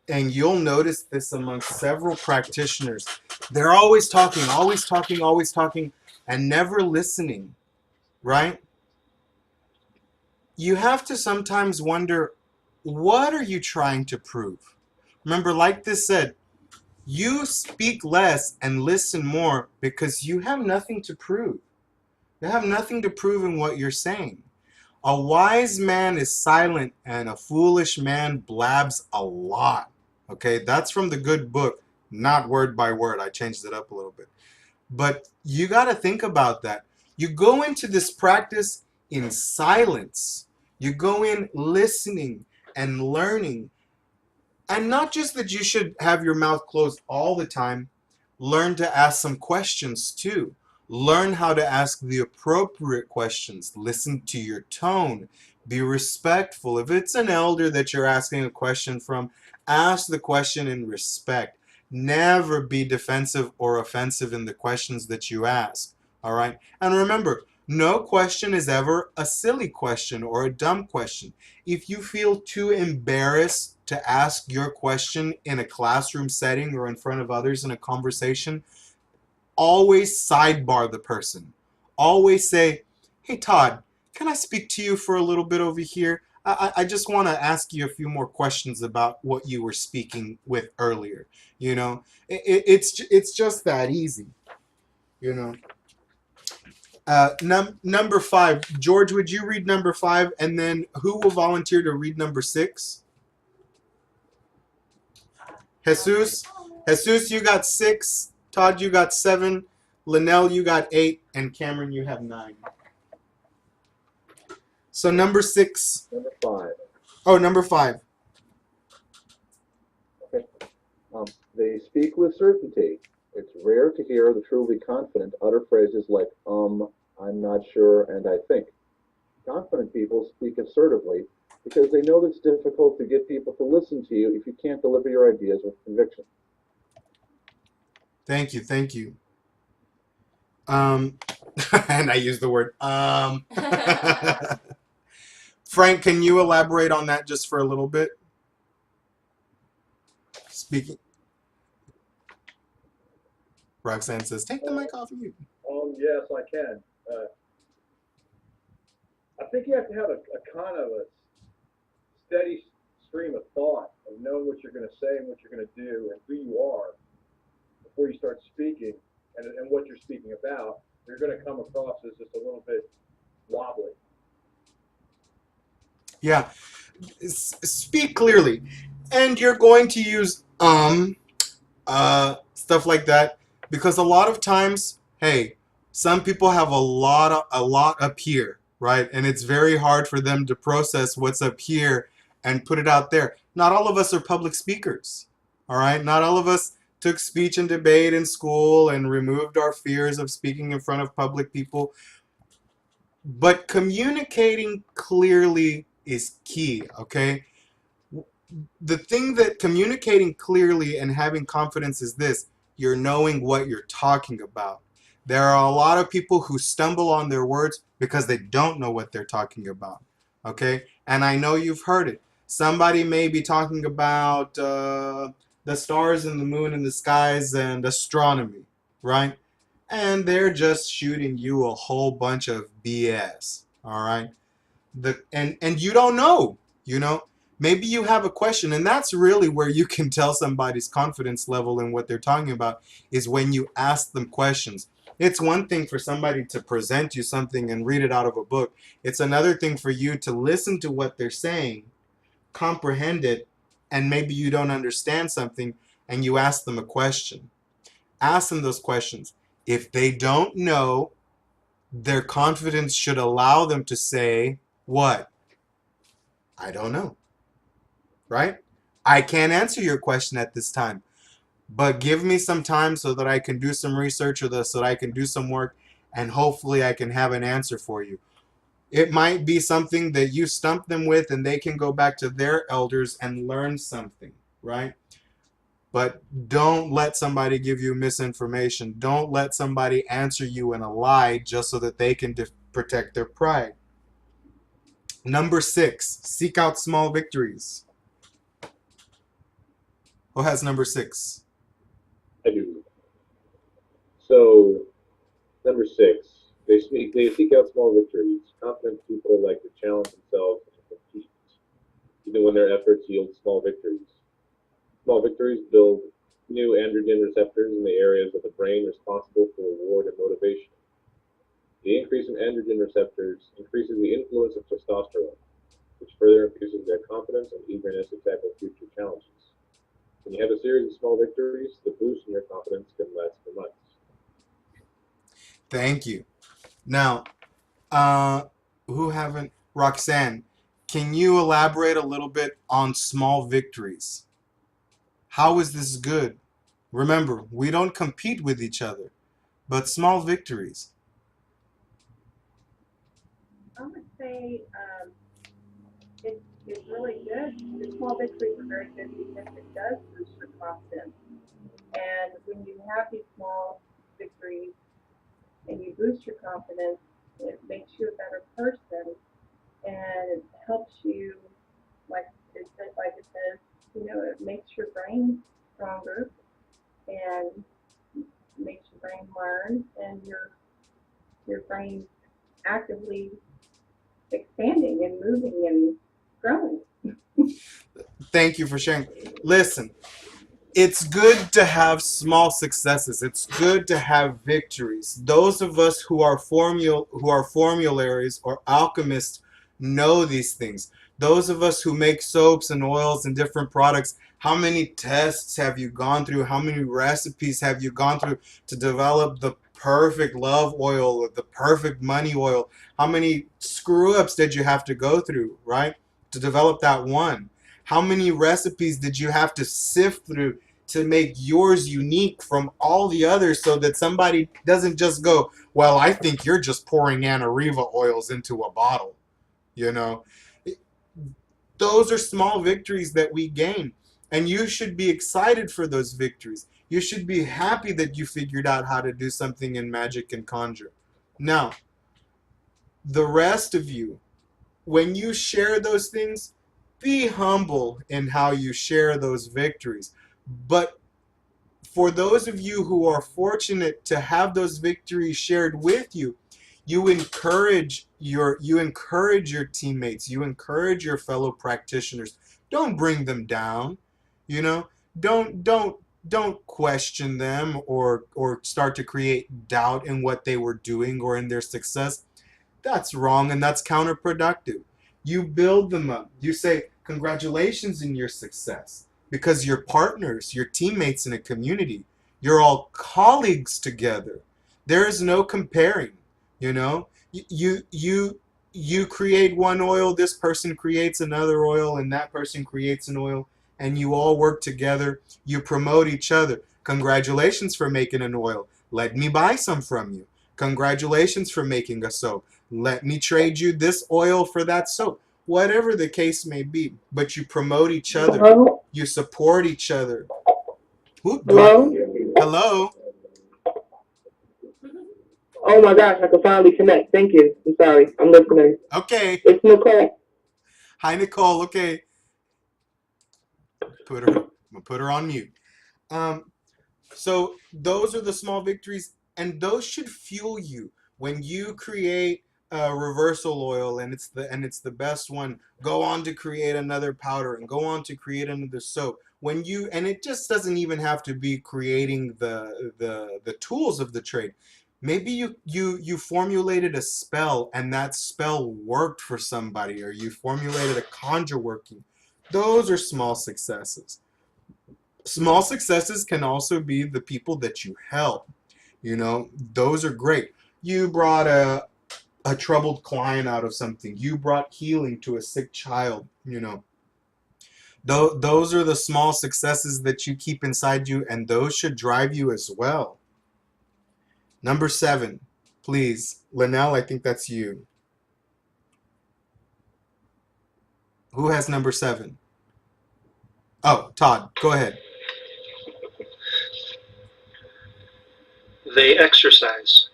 and you'll notice this among several practitioners, they're always talking, and never listening, right? You have to sometimes wonder, what are you trying to prove? Remember, like this said, you speak less and listen more because you have nothing to prove. You have nothing to prove in what you're saying. A wise man is silent and a foolish man blabs a lot. Okay, that's from the good book, not word by word. I changed it up a little bit. But you got to think about that. You go into this practice in silence. You go in listening and learning. And not just that you should have your mouth closed all the time, learn to ask some questions too. Learn how to ask the appropriate questions. Listen to your tone. Be respectful. If it's an elder that you're asking a question from, ask the question in respect. Never be defensive or offensive in the questions that you ask. All right? And remember, no question is ever a silly question or a dumb question. If you feel too embarrassed to ask your question in a classroom setting or in front of others in a conversation, always sidebar the person. Always say, hey Todd, can I speak to you for a little bit over here? I just want to ask you a few more questions about what you were speaking with earlier. You know, it's just that easy. You know. Number 5, George, would you read number 5, and then who will volunteer to read number 6? Jesus, you got 6. Todd, you got 7. Linnell, you got 8, and Cameron, you have 9. So number 6. Number 5. Oh, number 5. Okay. They speak with certainty. It's rare to hear the truly confident utter phrases like, I'm not sure, and I think. Confident people speak assertively because they know that it's difficult to get people to listen to you if you can't deliver your ideas with conviction. Thank you, thank you. And I use the word Frank, can you elaborate on that just for a little bit? Speaking. Roxanne says, take the mic off mute. Yes, I can. I think you have to have a kind of a steady stream of thought of knowing what you're going to say and what you're going to do and who you are before you start speaking and what you're speaking about. You're going to come across as just a little bit wobbly. Yeah. Speak clearly. And you're going to use stuff like that because a lot of times, hey, some people have a lot up here, right? And it's very hard for them to process what's up here and put it out there. Not all of us are public speakers. All right? Not all of us took speech and debate in school and removed our fears of speaking in front of public people. But communicating clearly is key, okay? The thing that communicating clearly and having confidence is this: you're knowing what you're talking about. There are a lot of people who stumble on their words because they don't know what they're talking about, okay? And I know you've heard it. Somebody may be talking about the stars and the moon and the skies and astronomy, right? And they're just shooting you a whole bunch of BS, all right? And you don't know, you know? Maybe you have a question, and that's really where you can tell somebody's confidence level in what they're talking about, is when you ask them questions. It's one thing for somebody to present you something and read it out of a book. It's another thing for you to listen to what they're saying, comprehend it, and maybe you don't understand something, and you ask them a question. Ask them those questions. If they don't know, Their confidence should allow them to say, what? I don't know, right? I can't answer your question at this time, but give me some time so that I can do some research so that I can do some work, and hopefully I can have an answer for you. It might be something that you stump them with and they can go back to their elders and learn something, right? But don't let somebody give you misinformation. Don't let somebody answer you in a lie just so that they can protect their pride. Number 6, seek out small victories. Who has number 6? I do. So, number 6, they seek out small victories. Confident people like to challenge themselves and compete, even when their efforts yield small victories. Small victories build new androgen receptors in the areas of the brain responsible for reward and motivation. The increase in androgen receptors increases the influence of testosterone, which further increases their confidence and eagerness to tackle future challenges. When you have a series of small victories, the boost in your confidence can last for months. Thank you. Now, who haven't? Roxanne, can you elaborate a little bit on small victories? How is this good? Remember, we don't compete with each other, but small victories. I would say it's really good. The small victories are very good because it does boost your confidence. And when you have these small victories and you boost your confidence, it makes you a better person and it helps you, like it says, it makes your brain stronger and makes your brain learn and your brain actively expanding and moving and growing. Thank you for sharing. Listen, it's good to have small successes. It's good to have victories. Those of us who are formularies or alchemists know these things. Those of us who make soaps and oils and different products, how many tests have you gone through? How many recipes have you gone through to develop the perfect love oil or the perfect money oil? How many screw ups did you have to go through, right? To develop that one? How many recipes did you have to sift through to make yours unique from all the others so that somebody doesn't just go, well, I think you're just pouring Anariva oils into a bottle, you know? Those are small victories that we gain. And you should be excited for those victories. You should be happy that you figured out how to do something in magic and conjure. Now, the rest of you, when you share those things, be humble in how you share those victories. But for those of you who are fortunate to have those victories shared with you, you encourage your teammates, you encourage your fellow practitioners. Don't bring them down, you know. Don't question them or start to create doubt in what they were doing or in their success. That's wrong and that's counterproductive. You build them up. You say, congratulations in your success because you're partners, you're teammates in a community. You're all colleagues together. There is no comparing, you know? You create one oil, this person creates another oil, and that person creates an oil, and you all work together. You promote each other. Congratulations for making an oil. Let me buy some from you. Congratulations for making a soap. Let me trade you this oil for that soap. Whatever the case may be, but you promote each other. Hello? You support each other. Hello? Hello? Oh my gosh, I can finally connect. Thank you. I'm sorry. I'm listening. Okay. It's Nicole. Hi, Nicole. Okay. I'm gonna put her on mute. Um, So those are the small victories, and those should fuel you when you create a reversal oil, and it's the best one. Go on to create another powder, and go on to create another soap. And it just doesn't even have to be creating the tools of the trade. Maybe you formulated a spell, and that spell worked for somebody, or you formulated a conjure working. Those are small successes. Small successes can also be the people that you help. You know, those are great. You brought a troubled client out of something. You brought healing to a sick child, you know. Those are the small successes that you keep inside you, and those should drive you as well. Number 7, please. Linnell, I think that's you. Who has number 7? Oh, Todd, go ahead. They exercise.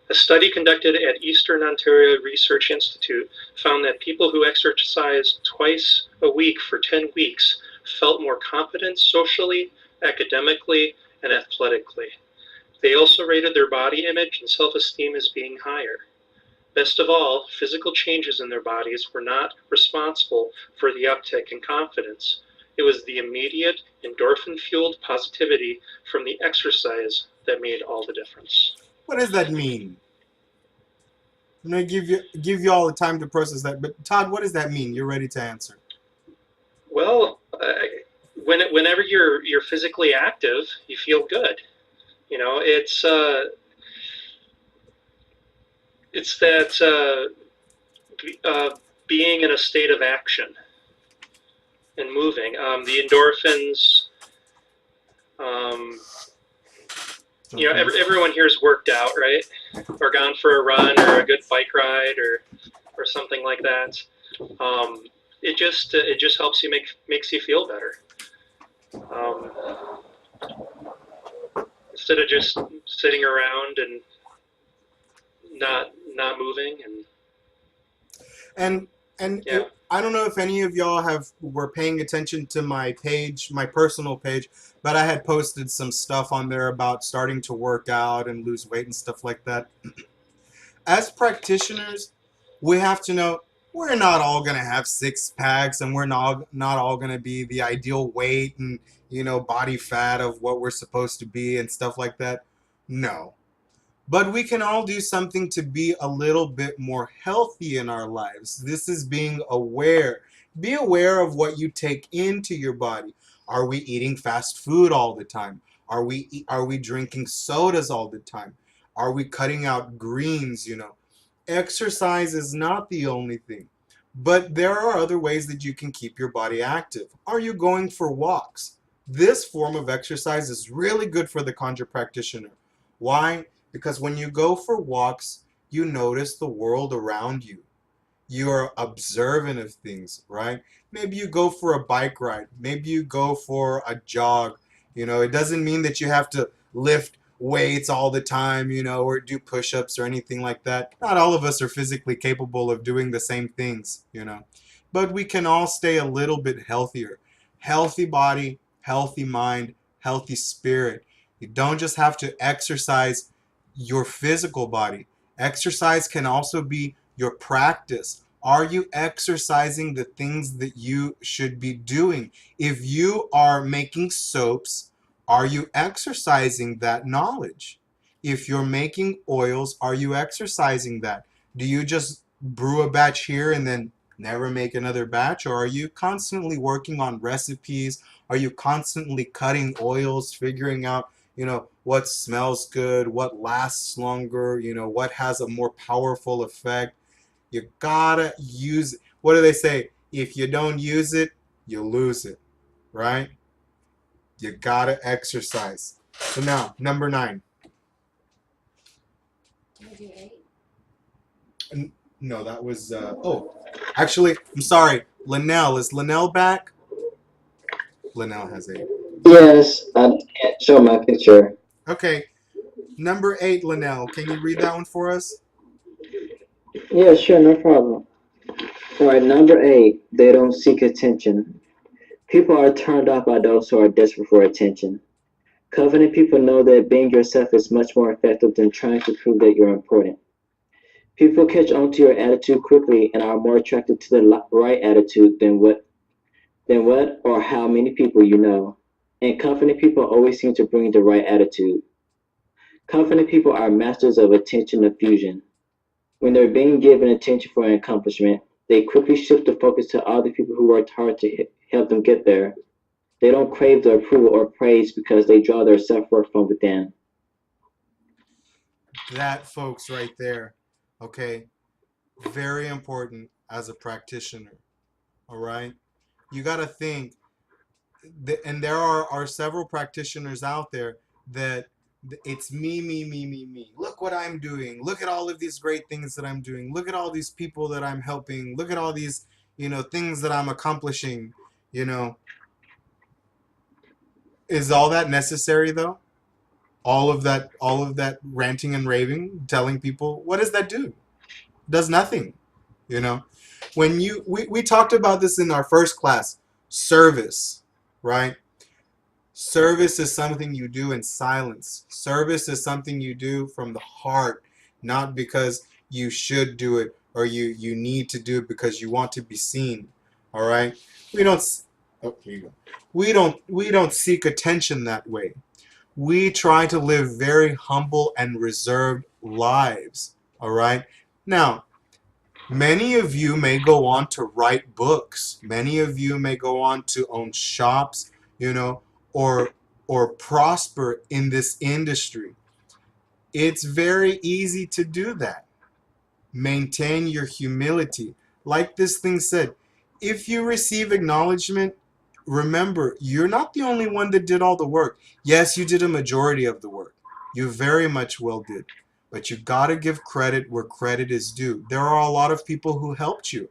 A study conducted at Eastern Ontario Research Institute found that people who exercised twice a week for 10 weeks felt more confident socially, academically, and athletically. They also rated their body image and self-esteem as being higher. Best of all, physical changes in their bodies were not responsible for the uptick in confidence. It was the immediate endorphin-fueled positivity from the exercise that made all the difference. What does that mean? I'm gonna give you all the time to process that. But Todd, what does that mean? You're ready to answer. Well, whenever you're physically active, you feel good. You know, it's that being in a state of action and moving. The endorphins. You know, everyone here's worked out, right? Or gone for a run or a good bike ride or something like that. It just helps you makes you feel better. Instead of just sitting around and not moving and yeah. I don't know if any of y'all were paying attention to my page, my personal page, but I had posted some stuff on there about starting to work out and lose weight and stuff like that. As practitioners, we have to know we're not all gonna have 6 packs, and we're not all gonna be the ideal weight and, you know, body fat of what we're supposed to be and stuff like that. No. But we can all do something to be a little bit more healthy in our lives. This is being aware. Be aware of what you take into your body. Are we eating fast food all the time? Are we drinking sodas all the time? Are we cutting out greens, you know? Exercise is not the only thing. But there are other ways that you can keep your body active. Are you going for walks? This form of exercise is really good for the conjure practitioner. Why? Because when you go for walks, you notice the world around you. You're observant of things, right? Maybe you go for a bike ride. Maybe you go for a jog. You know, it doesn't mean that you have to lift weights all the time, you know, or do push-ups or anything like that. Not all of us are physically capable of doing the same things, you know. But we can all stay a little bit healthier. Healthy body, healthy mind, healthy spirit. You don't just have to exercise your physical body. Exercise can also be your practice. Are you exercising the things that you should be doing? If you are making soaps, are you exercising that knowledge? If you're making oils, are you exercising that? Do you just brew a batch here and then never make another batch? Or are you constantly working on recipes? Are you constantly cutting oils, figuring out, you know, what smells good, what lasts longer, you know, what has a more powerful effect? You gotta use it. What do they say? If you don't use it, you lose it, right? You gotta exercise. So now, number 9. No, that was, oh, actually, I'm sorry. Linnell, is Linnell back? Linnell has 8. Yes, I can't show my picture. Okay. Number 8, Linnell. Can you read that one for us? Yeah, sure, no problem. All right, number 8, they don't seek attention. People are turned off by those who are desperate for attention. Covenant people know that being yourself is much more effective than trying to prove that you're important. People catch on to your attitude quickly and are more attracted to the right attitude than what or how many people you know. And confident people always seem to bring the right attitude. Confident people are masters of attention diffusion. When they're being given attention for an accomplishment, they quickly shift the focus to all the people who worked hard to help them get there. They don't crave the approval or praise because they draw their self-worth from within. That, folks, right there, okay, very important as a practitioner. All right, you got to think, and there are several practitioners out there that it's me, me, me, me, me. Look what I'm doing. Look at all of these great things that I'm doing. Look at all these people that I'm helping. Look at all these, things that I'm accomplishing. You know, is all that necessary though? All of that ranting and raving, telling people, what does that do? It does nothing. You know, when we talked about this in our first class, service, right? Service is something you do in silence. Service is something you do from the heart, not because you should do it or you need to do it because you want to be seen. All right? We don't oh, here you go. We don't seek attention that way. We try to live very humble and reserved lives. All right? Now, many of you may go on to write books. Many of you may go on to own shops, or prosper in this industry. It's very easy to do that. Maintain your humility. Like this thing said, if you receive acknowledgement, remember, you're not the only one that did all the work. Yes, you did a majority of the work. You very much well did. But you got to give credit where credit is due. There are a lot of people who helped you.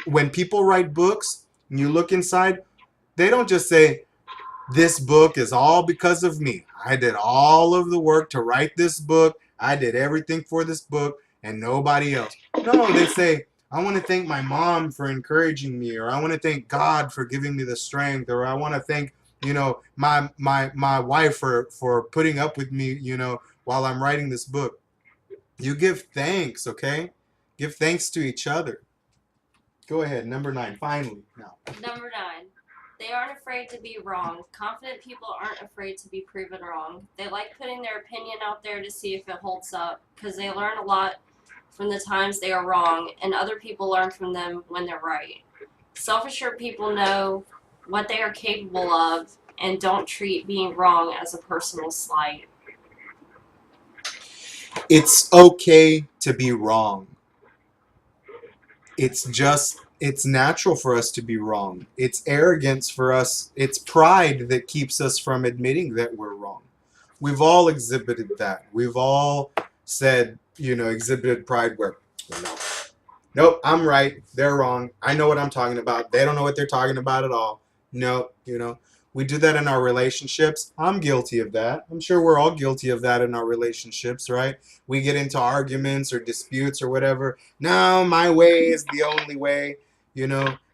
When people write books, and you look inside, they don't just say, this book is all because of me. I did all of the work to write this book. I did everything for this book and nobody else. No, they say, I want to thank my mom for encouraging me, or I want to thank God for giving me the strength, or I want to thank, my wife for putting up with me, while I'm writing this book. You give thanks, okay? Give thanks to each other. Go ahead, number 9, finally. Now. Number 9. They aren't afraid to be wrong. Confident people aren't afraid to be proven wrong. They like putting their opinion out there to see if it holds up, because they learn a lot from the times they are wrong, and other people learn from them when they're right. Self-assured people know what they are capable of and don't treat being wrong as a personal slight. It's okay to be wrong. It's natural for us to be wrong. It's arrogance for us. It's pride that keeps us from admitting that we're wrong. We've all exhibited that. We've all said, exhibited pride where, no, nope, I'm right. They're wrong. I know what I'm talking about. They don't know what they're talking about at all. No, we do that in our relationships. I'm guilty of that. I'm sure we're all guilty of that in our relationships, right? We get into arguments or disputes or whatever. No, my way is the only way,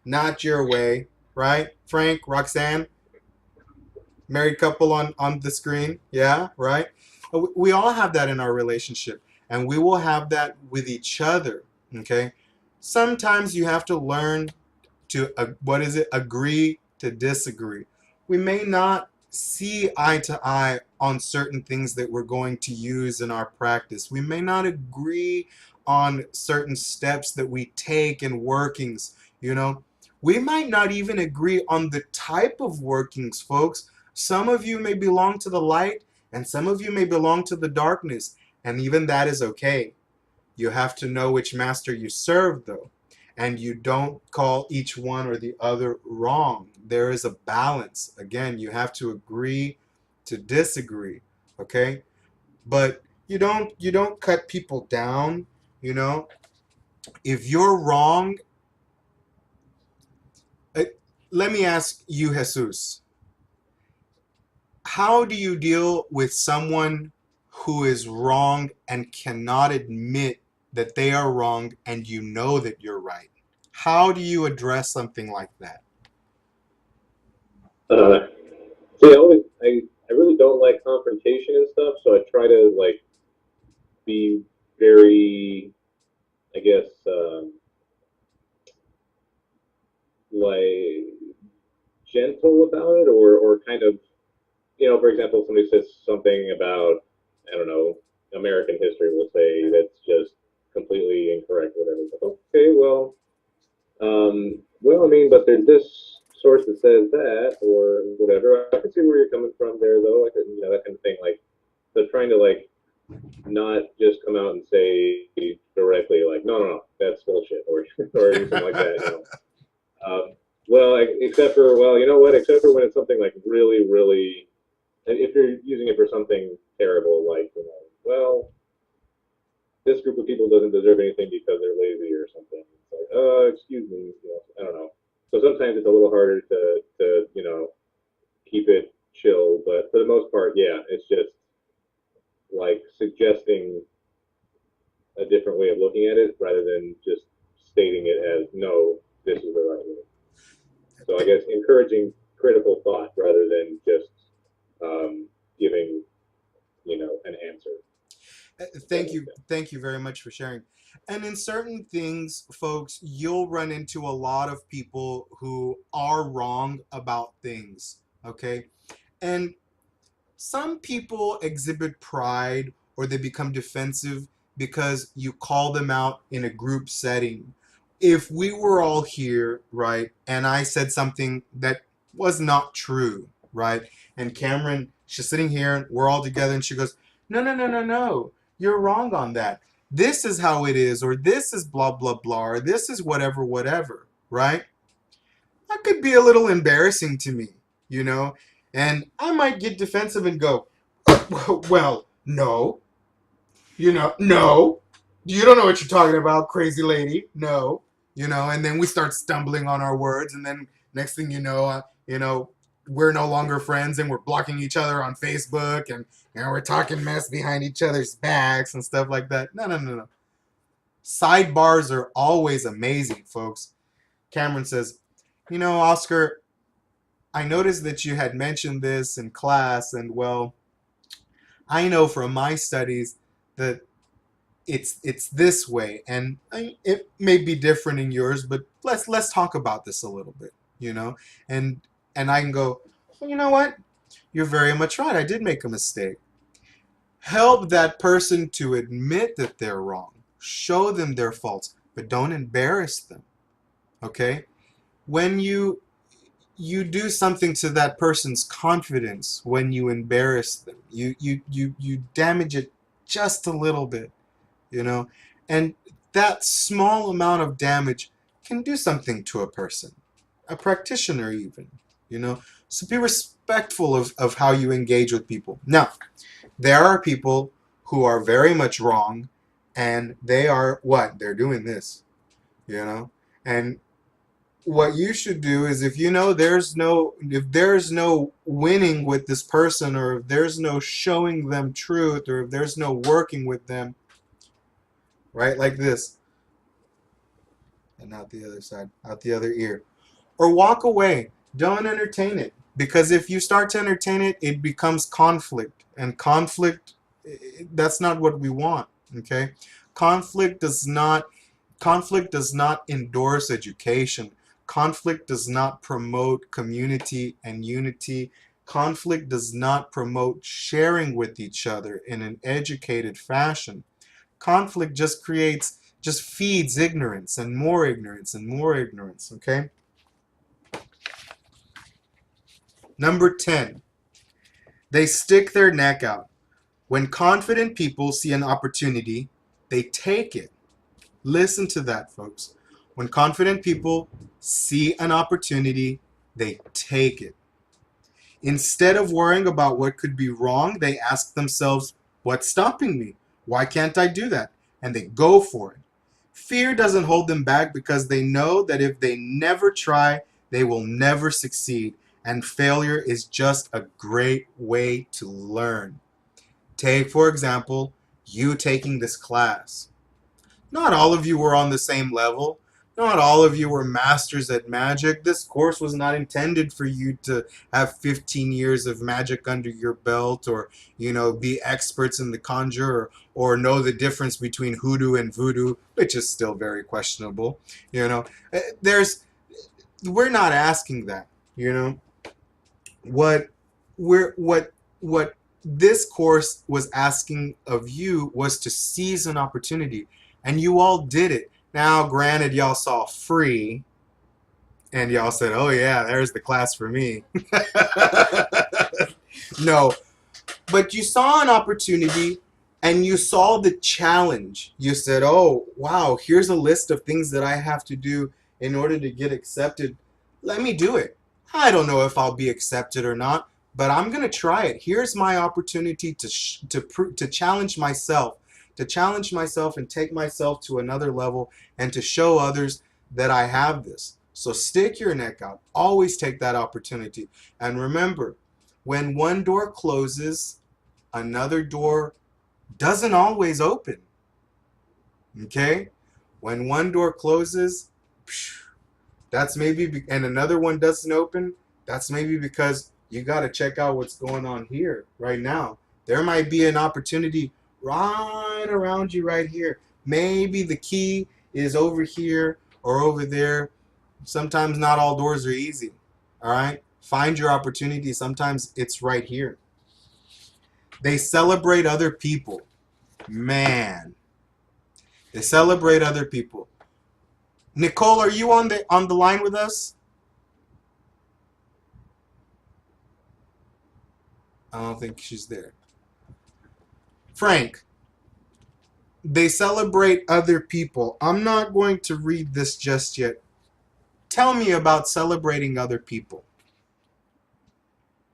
not your way, right? Frank, Roxanne, married couple on the screen. Yeah, right? We all have that in our relationship, and we will have that with each other, okay? Sometimes you have to learn to, agree to disagree. We may not see eye to eye on certain things that we're going to use in our practice. We may not agree on certain steps that we take and workings, We might not even agree on the type of workings, folks. Some of you may belong to the light, and some of you may belong to the darkness, and even that is okay. You have to know which master you serve, though. And you don't call each one or the other wrong. There is a balance. Again, you have to agree to disagree, okay? But you don't cut people down, If you're wrong, let me ask you, Jesus. How do you deal with someone who is wrong and cannot admit that they are wrong and you know that you're right? How do you address something like that? See, I really don't like confrontation and stuff, so I try to be very, I guess, like gentle about it, or kind of, for example, somebody says something about, I don't know, American history, we'll say, that's just completely incorrect, whatever. Okay, well, I mean, but there's this source that says that, or whatever. I can see where you're coming from there, though. I can, that kind of thing. So trying to not just come out and say directly like, no, no, no, that's bullshit, or anything like that. Well, except for, well, you know what? Except for when it's something like really, really, if you're using it for something terrible, like, well, this group of people doesn't deserve anything because they're lazy or something. It's like, excuse me, I don't know. So sometimes it's a little harder to keep it chill, but for the most part, yeah, it's just like suggesting a different way of looking at it rather than just stating it as no, this is the right way. So I guess encouraging critical thought rather than just giving an answer. Thank you very much for sharing. And in certain things, folks, you'll run into a lot of people who are wrong about things, okay? And some people exhibit pride or they become defensive because you call them out in a group setting. If we were all here, right, and I said something that was not true, right, and Cameron, she's sitting here and we're all together and she goes, no, no, no, no, no, you're wrong on that. This is how it is, or this is blah, blah, blah, or this is whatever, whatever, right? That could be a little embarrassing to me, you know? And I might get defensive and go, well, no, no, you don't know what you're talking about, crazy lady, no, and then we start stumbling on our words, and then next thing we're no longer friends and we're blocking each other on Facebook and we're talking mess behind each other's backs and stuff like that. No, no, no, no. Sidebars are always amazing, folks. Cameron says, Oscar, I noticed that you had mentioned this in class, and well, I know from my studies that it's this way, and it may be different in yours, but let's talk about this a little bit, and I can go, well, you know what? You're very much right. I did make a mistake. Help that person to admit that they're wrong. Show them their faults, but don't embarrass them. Okay? When you do something to that person's confidence when you embarrass them. You damage it just a little bit, and that small amount of damage can do something to a person, a practitioner even, So be respectful of how you engage with people. Now, there are people who are very much wrong, and they are what? They're doing this, and what you should do is, if there's no winning with this person, or if there's no showing them truth, or if there's no working with them, right, like this, and out the other side, out the other ear, or walk away. Don't entertain it, because if you start to entertain it, it becomes conflict, and conflict, that's not what we want. Okay, conflict does not endorse education. Conflict does not promote community and unity. Conflict does not promote sharing with each other in an educated fashion. Conflict just feeds ignorance and more ignorance and more ignorance, okay? Number 10, they stick their neck out. When confident people see an opportunity, they take it. Listen to that, folks. When confident people see an opportunity, they take it. Instead of worrying about what could be wrong, they ask themselves, what's stopping me? Why can't I do that? And they go for it. Fear doesn't hold them back, because they know that if they never try, they will never succeed. And failure is just a great way to learn. Take, for example, you taking this class. Not all of you were on the same level. Not all of you were masters at magic. This course was not intended for you to have 15 years of magic under your belt, or, be experts in the conjure, or know the difference between hoodoo and voodoo, which is still very questionable. We're not asking that, what this course was asking of you was to seize an opportunity, and you all did it. Now, granted, y'all saw free, and y'all said, oh yeah, there's the class for me. No, but you saw an opportunity, and you saw the challenge. You said, oh, wow, here's a list of things that I have to do in order to get accepted. Let me do it. I don't know if I'll be accepted or not, but I'm going to try it. Here's my opportunity to challenge myself, and take myself to another level and to show others that I have this. So stick your neck out. Always take that opportunity. And remember, when one door closes, another door doesn't always open. Okay? When one door closes, that's maybe, and another one doesn't open, that's maybe because you got to check out what's going on here right now. There might be an opportunity right around you right here. Maybe the key is over here or over there. Sometimes not all doors are easy. All right? Find your opportunity. Sometimes it's right here. They celebrate other people. Man. They celebrate other people. Nicole, are you on the line with us? I don't think she's there. Frank, they celebrate other people. I'm not going to read this just yet. Tell me about celebrating other people.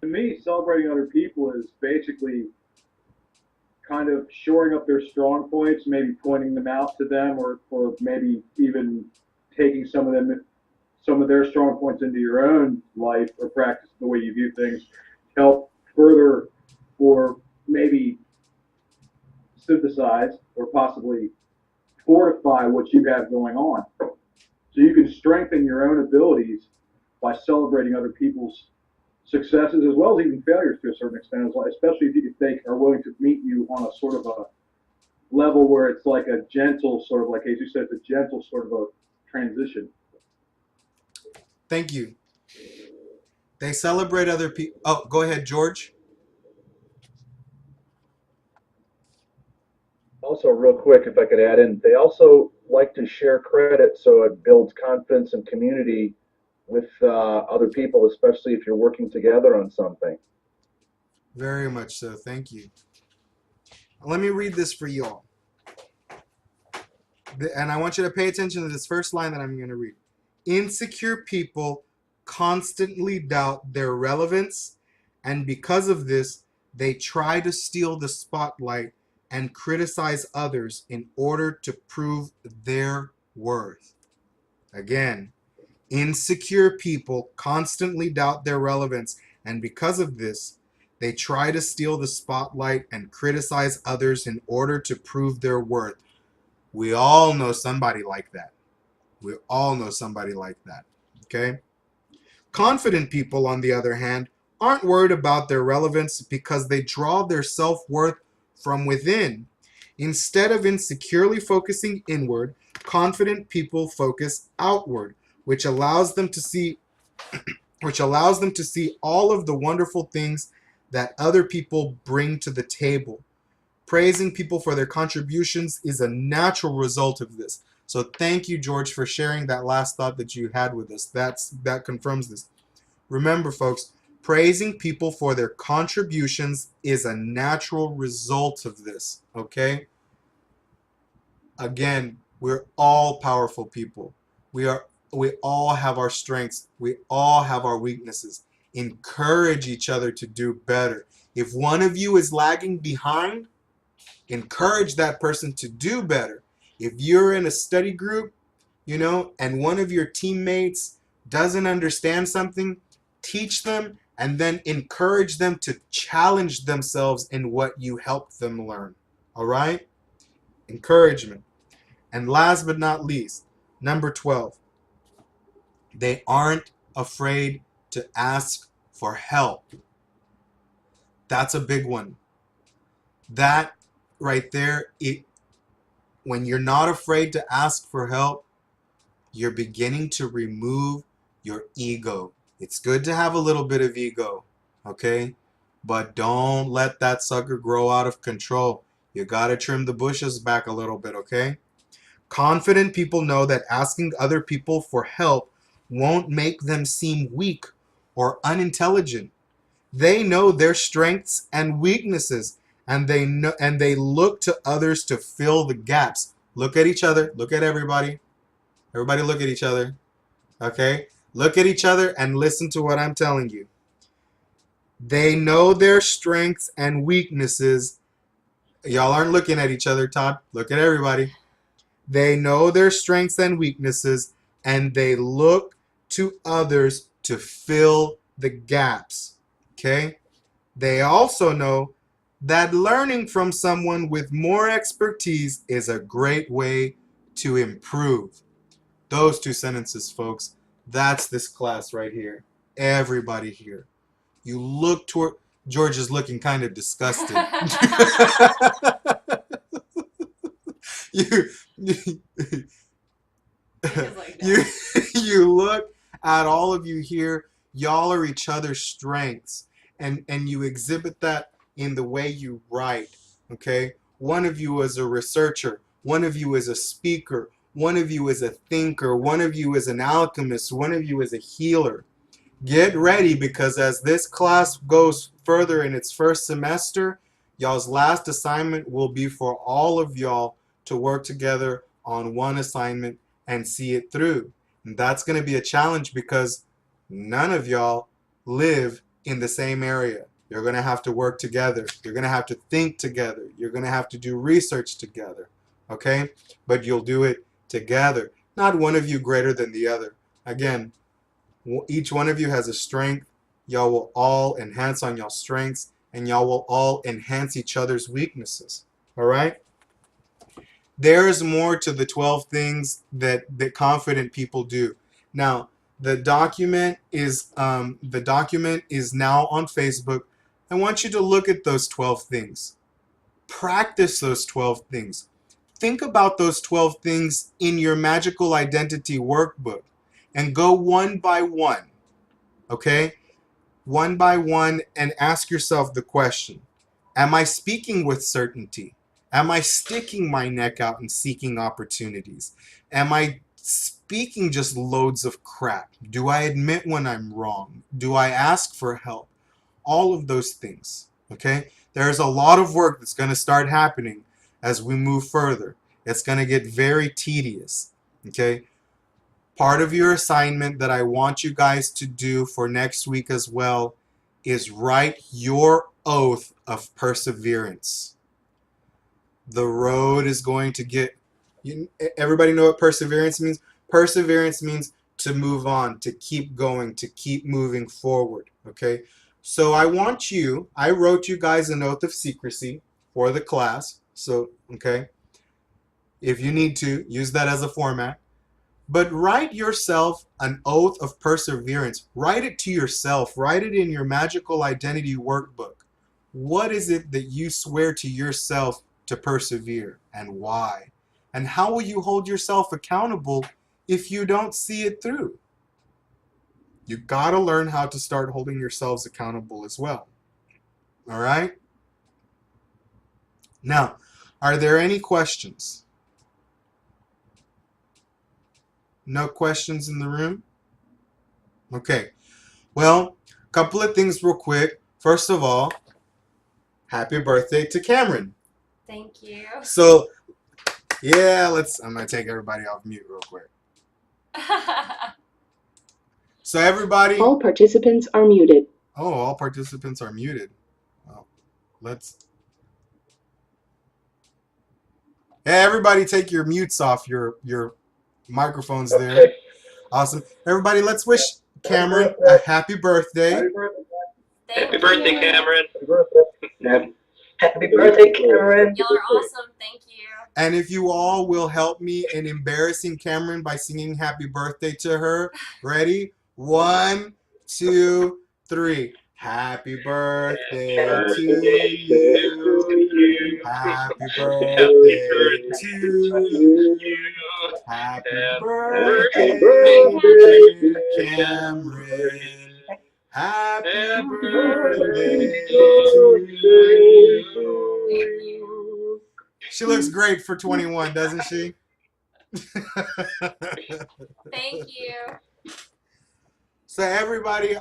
To me, celebrating other people is basically kind of shoring up their strong points, maybe pointing them out to them, or maybe even taking some of their strong points into your own life or practice the way you view things, help further or maybe synthesize or possibly fortify what you have going on. So you can strengthen your own abilities by celebrating other people's successes as well as even failures to a certain extent, especially if they are willing to meet you on a sort of a level where it's like a gentle sort of, like as you said, it's a gentle sort of a transition. Thank you. They celebrate other people. Oh, go ahead, George. Also, real quick, if I could add in, they also like to share credit, so it builds confidence and community with other people, especially if you're working together on something. Very much so. Thank you. Let me read this for you all. And I want you to pay attention to this first line that I'm going to read. Insecure people constantly doubt their relevance, and because of this, they try to steal the spotlight and criticize others in order to prove their worth. Again, insecure people constantly doubt their relevance, and because of this, they try to steal the spotlight and criticize others in order to prove their worth. We all know somebody like that. We all know somebody like that. Okay? Confident people, on the other hand, aren't worried about their relevance because they draw their self-worth from within. Instead of insecurely focusing inward, confident people focus outward, which allows them to see all of the wonderful things that other people bring to the table. Praising people for their contributions is a natural result of this. So thank you, George, for sharing that last thought that you had with us. That confirms this. Remember, folks, praising people for their contributions is a natural result of this, okay? Again, we're all powerful people. We all have our strengths. We all have our weaknesses. Encourage each other to do better. If one of you is lagging behind, encourage that person to do better. If you're in a study group, and one of your teammates doesn't understand something, teach them and then encourage them to challenge themselves in what you help them learn. All right? Encouragement. And last but not least, number 12, they aren't afraid to ask for help. That's a big one. That right there, when you're not afraid to ask for help, you're beginning to remove your ego. It's good to have a little bit of ego, okay? But don't let that sucker grow out of control. You gotta trim the bushes back a little bit, okay? Confident people know that asking other people for help won't make them seem weak or unintelligent. They know their strengths and weaknesses, and they look to others to fill the gaps. Look at each other. Look at everybody. Everybody look at each other. Okay? Look at each other and listen to what I'm telling you. They know their strengths and weaknesses. Y'all aren't looking at each other, Todd. Look at everybody. They know their strengths and weaknesses, and they look to others to fill the gaps. Okay? They also know that learning from someone with more expertise is a great way to improve. Those two sentences, folks, that's this class right here. Everybody here. You look toward... George is looking kind of disgusted. you, you, you look at all of you here. Y'all are each other's strengths. And you exhibit that in the way you write. Okay? One of you is a researcher. One of you is a speaker. One of you is a thinker. One of you is an alchemist. One of you is a healer. Get ready, because as this class goes further in its first semester, y'all's last assignment will be for all of y'all to work together on one assignment and see it through. And that's going to be a challenge because none of y'all live in the same area. You're going to have to work together. You're going to have to think together. You're going to have to do research together. Okay? But you'll do it together. Not one of you greater than the other. Again, each one of you has a strength. Y'all will all enhance on y'all's strengths, and y'all will all enhance each other's weaknesses. All right? There's more to the 12 things that confident people do. Now, the document is now on Facebook. I want you to look at those 12 things. Practice those 12 things. Think about those 12 things in your magical identity workbook and go one by one. Okay? One by one, and ask yourself the question, am I speaking with certainty? Am I sticking my neck out and seeking opportunities? Am I speaking just loads of crap? Do I admit when I'm wrong? Do I ask for help? All of those things, okay? There's a lot of work that's going to start happening as we move further. It's going to get very tedious, okay? Part of your assignment that I want you guys to do for next week as well is write your oath of perseverance. The road is going to get... everybody know what perseverance means? Perseverance means to move on, to keep going, to keep moving forward, okay? So I wrote you guys an oath of secrecy for the class, so, okay? If you need to, use that as a format. But write yourself an oath of perseverance. Write it to yourself. Write it in your magical identity workbook. What is it that you swear to yourself to persevere, and why? And how will you hold yourself accountable if you don't see it through? You gotta learn how to start holding yourselves accountable as well. All right? Now, are there any questions? No questions in the room? Okay. Well, a couple of things real quick. First of all, happy birthday to Cameron. Thank you. So, yeah, I'm going to take everybody off mute real quick. So everybody... All participants are muted. Oh, all participants are muted. Well, Hey, everybody take your mutes off your microphones there. Okay. Awesome. Everybody, let's wish Cameron a happy birthday. Happy birthday, Cameron. Happy birthday, Cameron. Y'all are awesome. Thank you. And if you all will help me in embarrassing Cameron by singing happy birthday to her. Ready? 1, 2, 3. Happy birthday to you. Happy birthday to you. Happy birthday, dear Cameron. Happy birthday to you. She looks great for 21, doesn't she? Thank you. So everybody,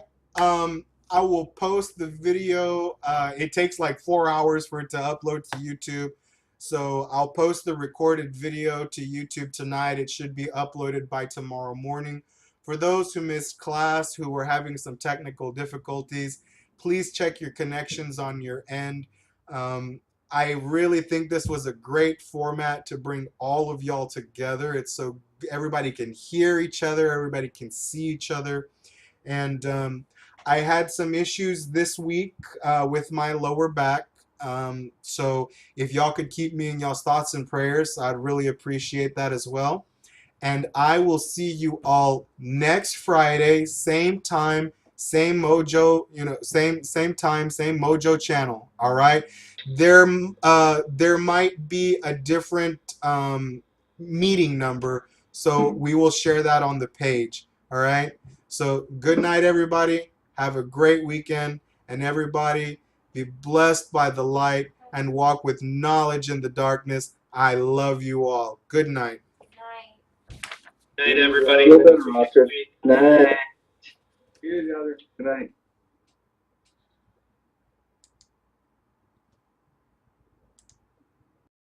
I will post the video. It takes like 4 hours for it to upload to YouTube. So I'll post the recorded video to YouTube tonight. It should be uploaded by tomorrow morning. For those who missed class, who were having some technical difficulties, please check your connections on your end. I really think this was a great format to bring all of y'all together. It's so everybody can hear each other, everybody can see each other. And I had some issues this week with my lower back. So if y'all could keep me in y'all's thoughts and prayers, I'd really appreciate that as well. And I will see you all next Friday, same time, same mojo, same time, same mojo channel. All right. There might be a different meeting number, so we will share that on the page. All right. So good night, everybody. Have a great weekend, and everybody be blessed by the light and walk with knowledge in the darkness. I love you all. Good night. Night, everybody. Feel better, Oscar. Night. See you, Good night.